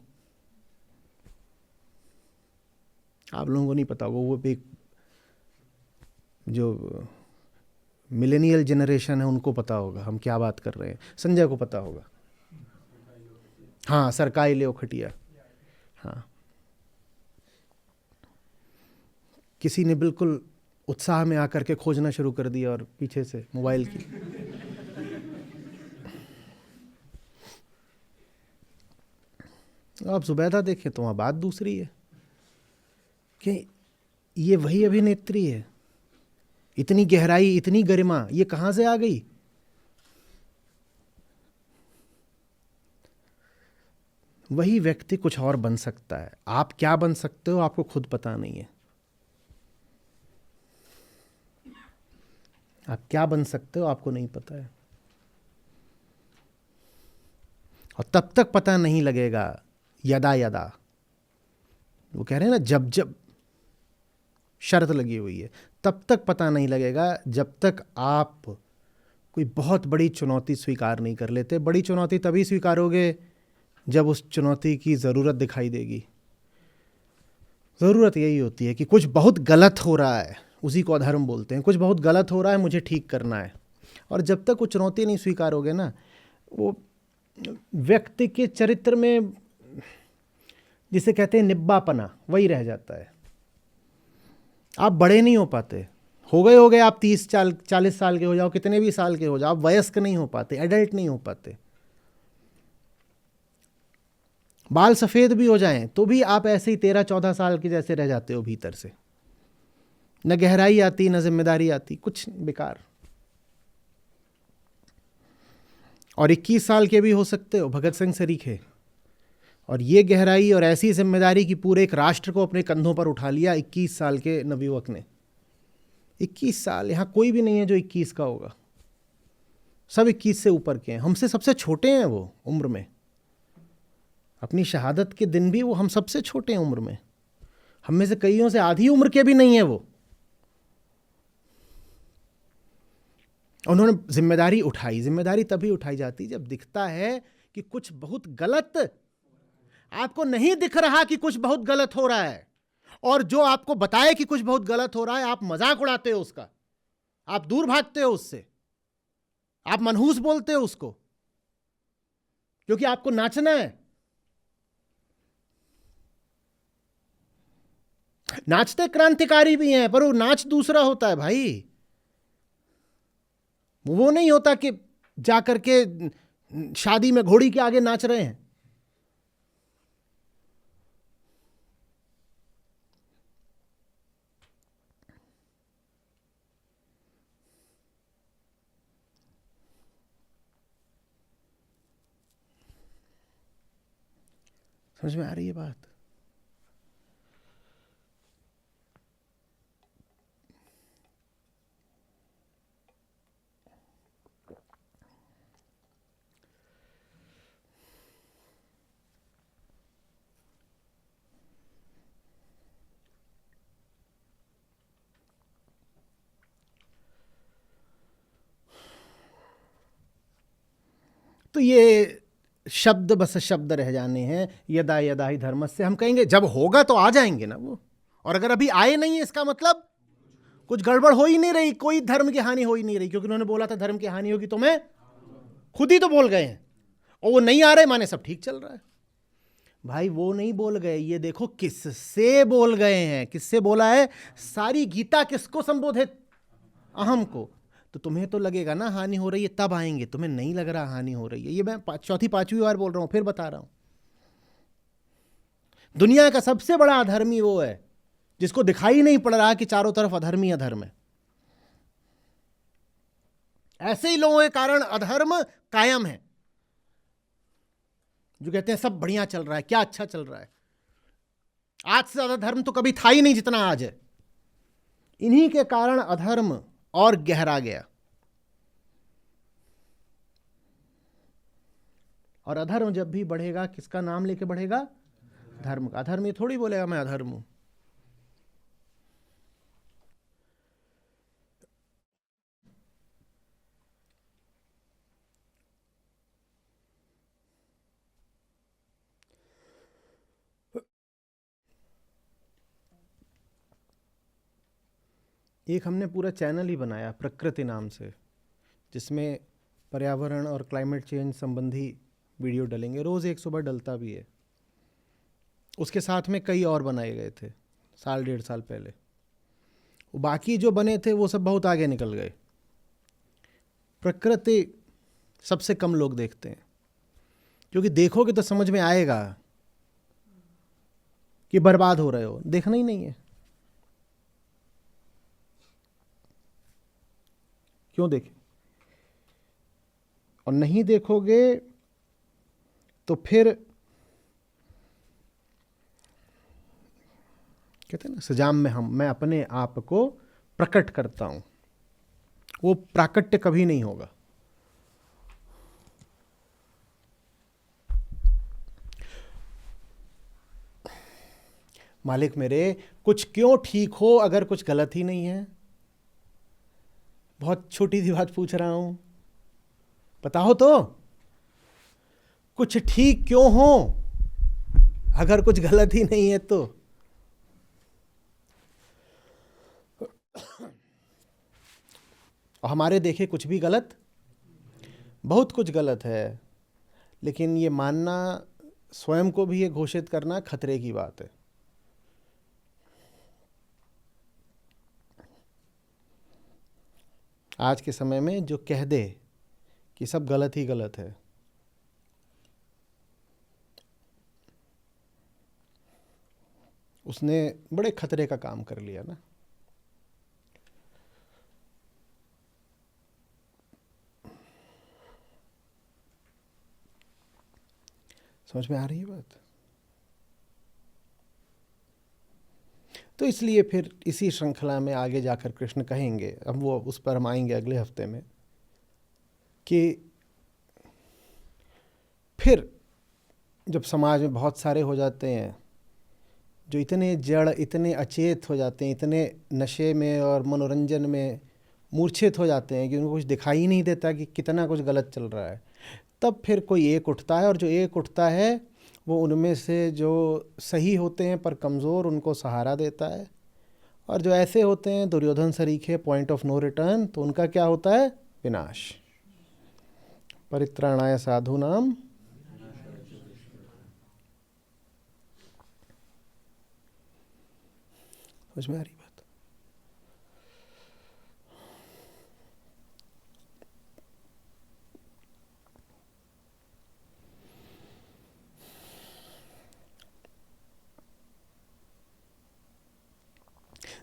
आप लोगों को नहीं पता होगा, वो एक जो मिलेनियल जनरेशन है उनको पता होगा हम क्या बात कर रहे हैं। संजय को पता होगा, हाँ, सरकाई ले खटिया। हाँ, किसी ने बिल्कुल उत्साह में आकर के खोजना शुरू कर दिया और पीछे से मोबाइल की। आप जुबैदा देखें तो वहाँ बात दूसरी है कि ये वही अभिनेत्री है। इतनी गहराई, इतनी गरिमा ये कहाँ से आ गई? वही व्यक्ति कुछ और बन सकता है। आप क्या बन सकते हो आपको खुद पता नहीं है। आप क्या बन सकते हो आपको नहीं पता है, और तब तक पता नहीं लगेगा यदा यदा, वो कह रहे हैं ना, जब जब शर्त लगी हुई है, तब तक पता नहीं लगेगा जब तक आप कोई बहुत बड़ी चुनौती स्वीकार नहीं कर लेते। बड़ी चुनौती तभी स्वीकारोगे जब उस चुनौती की ज़रूरत दिखाई देगी। ज़रूरत यही होती है कि कुछ बहुत गलत हो रहा है, उसी को अधर्म बोलते हैं। कुछ बहुत गलत हो रहा है, मुझे ठीक करना है। और जब तक वो चुनौती नहीं स्वीकारोगे ना, वो व्यक्ति के चरित्र में जिसे कहते हैं निब्बापना, वही रह जाता है। आप बड़े नहीं हो पाते। हो गए आप 30-40 साल के हो जाओ, कितने भी साल के हो जाओ, आप वयस्क नहीं हो पाते, एडल्ट नहीं हो पाते। बाल सफ़ेद भी हो जाएं तो भी आप ऐसे ही 13-14 साल के जैसे रह जाते हो भीतर से। न गहराई आती, न जिम्मेदारी आती, कुछ बेकार। और 21 साल के भी हो सकते हो, भगत सिंह सरीखे, और ये गहराई और ऐसी जिम्मेदारी की पूरे एक राष्ट्र को अपने कंधों पर उठा लिया 21 साल के नवयुवक ने। 21 साल, यहाँ कोई भी नहीं है जो 21 का होगा, सब 21 से ऊपर के हैं। हमसे सबसे छोटे हैं वो उम्र में। अपनी शहादत के दिन भी वो हम सबसे छोटे हैं उम्र में। हम में से कईयों से आधी उम्र के भी नहीं है वो। उन्होंने जिम्मेदारी उठाई। जिम्मेदारी तभी उठाई जाती जब दिखता है कि कुछ बहुत गलत, आपको नहीं दिख रहा कि कुछ बहुत गलत हो रहा है, और जो आपको बताए कि कुछ बहुत गलत हो रहा है आप मजाक उड़ाते हो उसका, आप दूर भागते हो उससे, आप मनहूस बोलते हो उसको, क्योंकि आपको नाचना है। नाचते क्रांतिकारी भी हैं, पर वो नाच दूसरा होता है भाई। वो नहीं होता कि जाकर के शादी में घोड़ी के आगे नाच रहे हैं। समझ में आ रही है बात? तो ये शब्द बस शब्द रह जाने हैं, यदा यदा ही धर्मस्य। हम कहेंगे जब होगा तो आ जाएंगे ना वो, और अगर अभी आए नहीं है इसका मतलब कुछ गड़बड़ हो ही नहीं रही, कोई धर्म की हानि हो ही नहीं रही, क्योंकि उन्होंने बोला था धर्म की हानि होगी, तो मैं खुद ही तो बोल गए हैं, और वो नहीं आ रहे माने सब ठीक चल रहा है। भाई वो नहीं बोल गए, ये देखो किससे बोल गए हैं, किससे बोला है? सारी गीता किसको संबोधित? अहम को। तो तुम्हें तो लगेगा ना हानि हो रही है, तब आएंगे, तुम्हें नहीं लग रहा हानि हो रही है। ये मैं चौथी पांचवी बार बोल रहा हूं, फिर बता रहा हूं। दुनिया का सबसे बड़ा अधर्मी वो है जिसको दिखाई नहीं पड़ रहा कि चारों तरफ अधर्मी अधर्म है। ऐसे ही लोगों के कारण अधर्म कायम है, जो कहते हैं सब बढ़िया चल रहा है, क्या अच्छा चल रहा है, आज से ज्यादा धर्म तो कभी था ही नहीं जितना आज है। इन्हीं के कारण अधर्म और गहरा गया, और अधर्म जब भी बढ़ेगा किसका नाम लेके बढ़ेगा? धर्म का। अधर्म ये थोड़ी बोलेगा मैं अधर्म हूं। एक हमने पूरा चैनल ही बनाया प्रकृति नाम से, जिसमें पर्यावरण और क्लाइमेट चेंज संबंधी वीडियो डलेंगे, रोज़ एक सुबह डलता भी है। उसके साथ में कई और बनाए गए थे साल डेढ़ साल पहले। वो बाकी जो बने थे वो सब बहुत आगे निकल गए। प्रकृति सबसे कम लोग देखते हैं, क्योंकि देखोगे तो समझ में आएगा कि बर्बाद हो रहे हो, देखना ही नहीं है। क्यों देखें? और नहीं देखोगे तो फिर कहते हैं ना, सजाम में मैं अपने आप को प्रकट करता हूं, वो प्राकट्य कभी नहीं होगा। मालिक मेरे, कुछ क्यों ठीक हो अगर कुछ गलत ही नहीं है? बहुत छोटी सी बात पूछ रहा हूं, बताओ तो, कुछ ठीक क्यों हो अगर कुछ गलत ही नहीं है? तो हमारे देखे कुछ भी गलत, बहुत कुछ गलत है, लेकिन ये मानना, स्वयं को भी ये घोषित करना खतरे की बात है। आज के समय में जो कह दे कि सब गलत ही गलत है, उसने बड़े खतरे का काम कर लिया ना। समझ में आ रही है बात? तो इसलिए फिर इसी श्रृंखला में आगे जाकर कृष्ण कहेंगे, अब वो उस पर हम आएंगे अगले हफ्ते में, कि फिर जब समाज में बहुत सारे हो जाते हैं जो इतने जड़, इतने अचेत हो जाते हैं, इतने नशे में और मनोरंजन में मूर्छित हो जाते हैं कि उनको कुछ दिखाई ही नहीं देता कि कितना कुछ गलत चल रहा है। तब फिर कोई एक उठता है, और जो एक उठता है वो उनमें से जो सही होते हैं पर कमज़ोर, उनको सहारा देता है। और जो ऐसे होते हैं दुर्योधन सरीखे, पॉइंट ऑफ नो रिटर्न, तो उनका क्या होता है? विनाश। परित्राणाय साधूनाम। समझ में आ रही बात?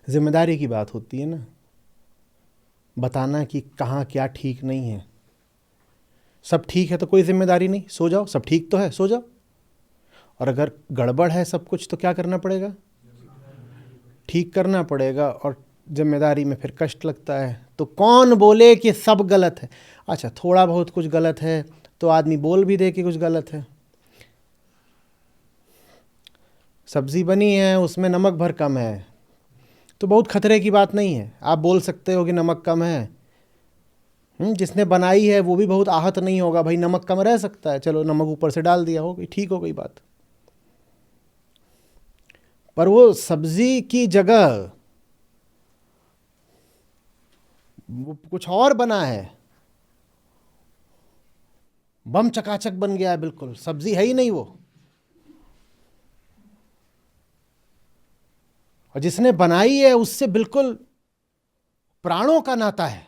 जिम्मेदारी की बात होती है ना, बताना कि कहाँ क्या ठीक नहीं है। सब ठीक है तो कोई जिम्मेदारी नहीं, सो जाओ, सब ठीक तो है, सो जाओ। और अगर गड़बड़ है सब कुछ तो क्या करना पड़ेगा? ठीक करना पड़ेगा। और जिम्मेदारी में फिर कष्ट लगता है, तो कौन बोले कि सब गलत है? अच्छा, थोड़ा बहुत कुछ गलत है तो आदमी बोल भी दे कि कुछ गलत है। सब्जी बनी है, उसमें नमक भर कम है, तो बहुत खतरे की बात नहीं है, आप बोल सकते हो कि नमक कम है। जिसने बनाई है वो भी बहुत आहत नहीं होगा, भाई नमक कम रह सकता है, चलो नमक ऊपर से डाल दिया, हो गई, ठीक हो गई बात। पर वो सब्जी की जगह वो कुछ और बना है, बम चकाचक बन गया है, बिल्कुल सब्जी है ही नहीं वो। और जिसने बनाई है उससे बिल्कुल प्राणों का नाता है,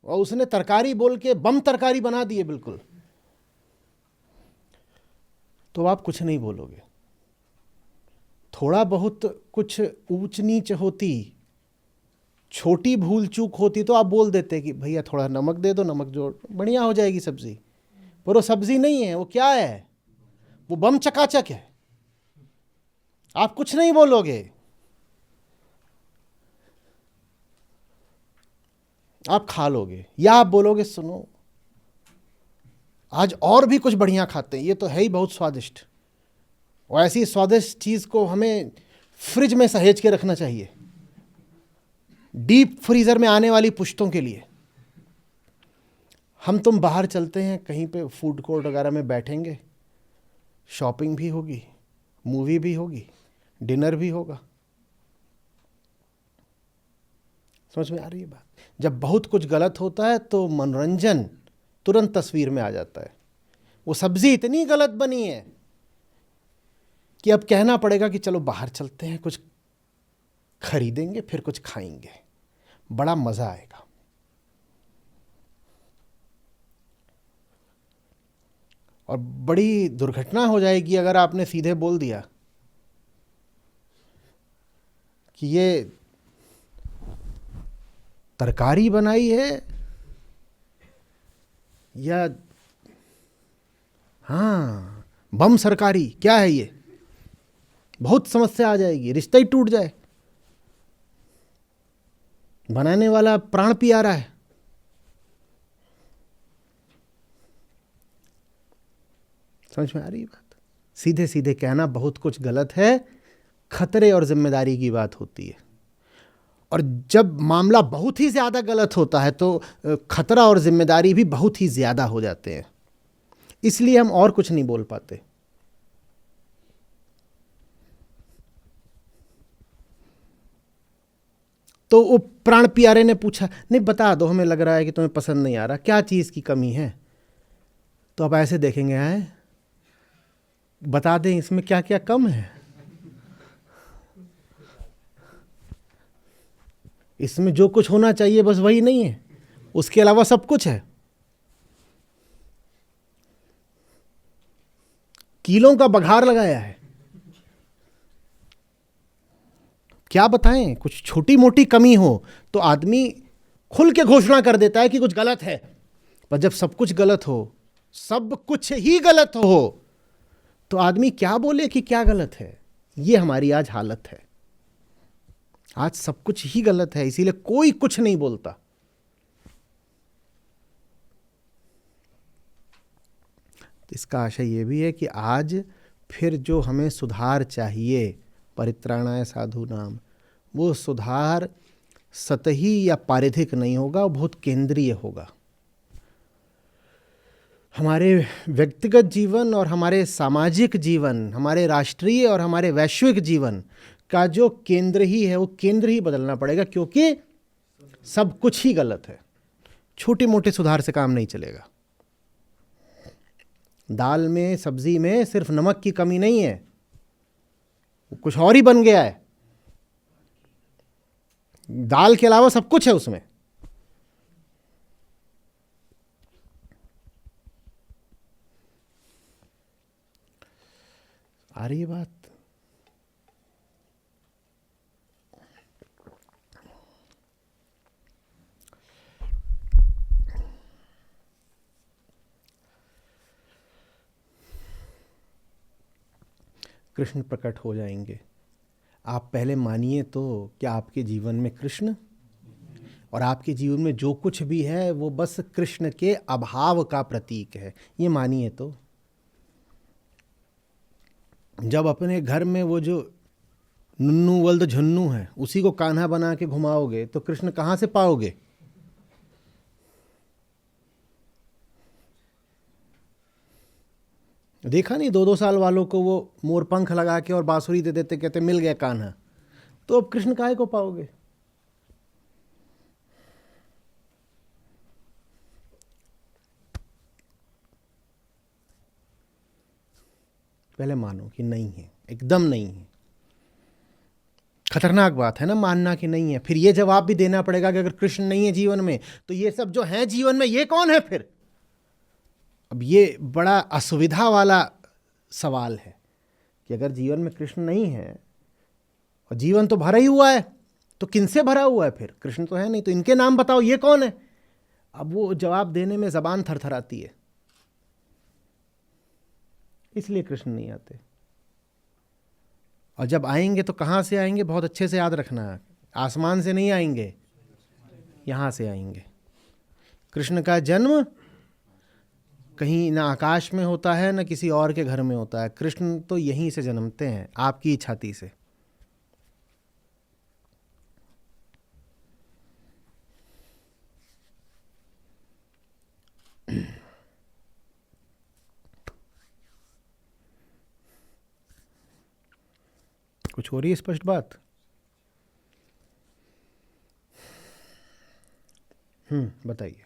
और उसने तरकारी बोल के बम तरकारी बना दी है बिल्कुल, तो आप कुछ नहीं बोलोगे। थोड़ा बहुत कुछ ऊंच नीच होती, छोटी भूल चूक होती, तो आप बोल देते कि भैया थोड़ा नमक दे दो, नमक जोड़, बढ़िया हो जाएगी सब्जी। पर वो सब्जी नहीं है, वो क्या है? वो बम चकाचक है। आप कुछ नहीं बोलोगे, आप खा लोगे, या आप बोलोगे सुनो आज और भी कुछ बढ़िया खाते हैं, ये तो है ही बहुत स्वादिष्ट, और ऐसी स्वादिष्ट चीज़ को हमें फ्रिज में सहेज के रखना चाहिए, डीप फ्रीज़र में आने वाली पुश्तों के लिए। हम तुम बाहर चलते हैं, कहीं पे फूड कोर्ट वगैरह में बैठेंगे, शॉपिंग भी होगी, मूवी भी होगी, डिनर भी होगा। समझ में आ रही है बात? जब बहुत कुछ गलत होता है तो मनोरंजन तुरंत तस्वीर में आ जाता है। वो सब्जी इतनी गलत बनी है कि अब कहना पड़ेगा कि चलो बाहर चलते हैं, कुछ खरीदेंगे, फिर कुछ खाएंगे, बड़ा मजा आएगा। और बड़ी दुर्घटना हो जाएगी अगर आपने सीधे बोल दिया कि ये तरकारी बनाई है या हाँ बम सरकारी, क्या है ये? बहुत समस्या आ जाएगी, रिश्ता ही टूट जाए। बनाने वाला प्राण पिया रहा है। समझ में आ रही बात? सीधे सीधे कहना बहुत कुछ गलत है, खतरे और जिम्मेदारी की बात होती है। और जब मामला बहुत ही ज़्यादा गलत होता है तो खतरा और जिम्मेदारी भी बहुत ही ज़्यादा हो जाते हैं, इसलिए हम और कुछ नहीं बोल पाते। तो वो प्राण प्यारे ने पूछा, नहीं बता दो, हमें लग रहा है कि तुम्हें पसंद नहीं आ रहा, क्या चीज़ की कमी है? तो अब ऐसे देखेंगे, हैं बता दें इसमें क्या क्या कम है, इसमें जो कुछ होना चाहिए बस वही नहीं है, उसके अलावा सब कुछ है। कीलों का बघार लगाया है। क्या बताएं, कुछ छोटी मोटी कमी हो तो आदमी खुल के घोषणा कर देता है कि कुछ गलत है। पर जब सब कुछ गलत हो, सब कुछ ही गलत हो, तो आदमी क्या बोले कि क्या गलत है? ये हमारी आज हालत है। आज सब कुछ ही गलत है, इसीलिए कोई कुछ नहीं बोलता। तो इसका आशय ये भी है कि आज फिर जो हमें सुधार चाहिए, परित्राणाय साधूनाम, वो सुधार सतही या पारिधिक नहीं होगा, वो बहुत केंद्रीय होगा। हमारे व्यक्तिगत जीवन और हमारे सामाजिक जीवन, हमारे राष्ट्रीय और हमारे वैश्विक जीवन का जो केंद्र ही है, वो केंद्र ही बदलना पड़ेगा, क्योंकि सब कुछ ही गलत है। छोटे मोटे सुधार से काम नहीं चलेगा। दाल में, सब्जी में सिर्फ नमक की कमी नहीं है, कुछ और ही बन गया है। दाल के अलावा सब कुछ है उसमें। आ रही है बात? कृष्ण प्रकट हो जाएंगे। आप पहले मानिए तो क्या आपके जीवन में कृष्ण, और आपके जीवन में जो कुछ भी है वो बस कृष्ण के अभाव का प्रतीक है, ये मानिए तो। जब अपने घर में वो जो नुन्नू वल्द झुन्नू है उसी को कान्हा बना के घुमाओगे तो कृष्ण कहाँ से पाओगे? देखा नहीं 2-2 साल वालों को वो मोर पंख लगा के और बांसुरी दे देते, कहते मिल गया कान्हा। तो अब कृष्ण काहे को पाओगे? पहले मानो कि नहीं है, एकदम नहीं है। खतरनाक बात है ना मानना कि नहीं है। फिर ये जवाब भी देना पड़ेगा कि अगर कृष्ण नहीं है जीवन में तो ये सब जो है जीवन में ये कौन है फिर? अब ये बड़ा असुविधा वाला सवाल है कि अगर जीवन में कृष्ण नहीं है और जीवन तो भरा ही हुआ है, तो किनसे भरा हुआ है फिर? कृष्ण तो है नहीं, तो इनके नाम बताओ, ये कौन है? अब वो जवाब देने में जबान थरथराती है, इसलिए कृष्ण नहीं आते। और जब आएंगे तो कहाँ से आएंगे? बहुत अच्छे से याद रखना, आसमान से नहीं आएंगे, यहाँ से आएंगे। कृष्ण का जन्म कहीं ना आकाश में होता है ना किसी और के घर में होता है। कृष्ण तो यहीं से जन्मते हैं, आपकी ही छाती से। कुछ हो रही है स्पष्ट बात? बताइए।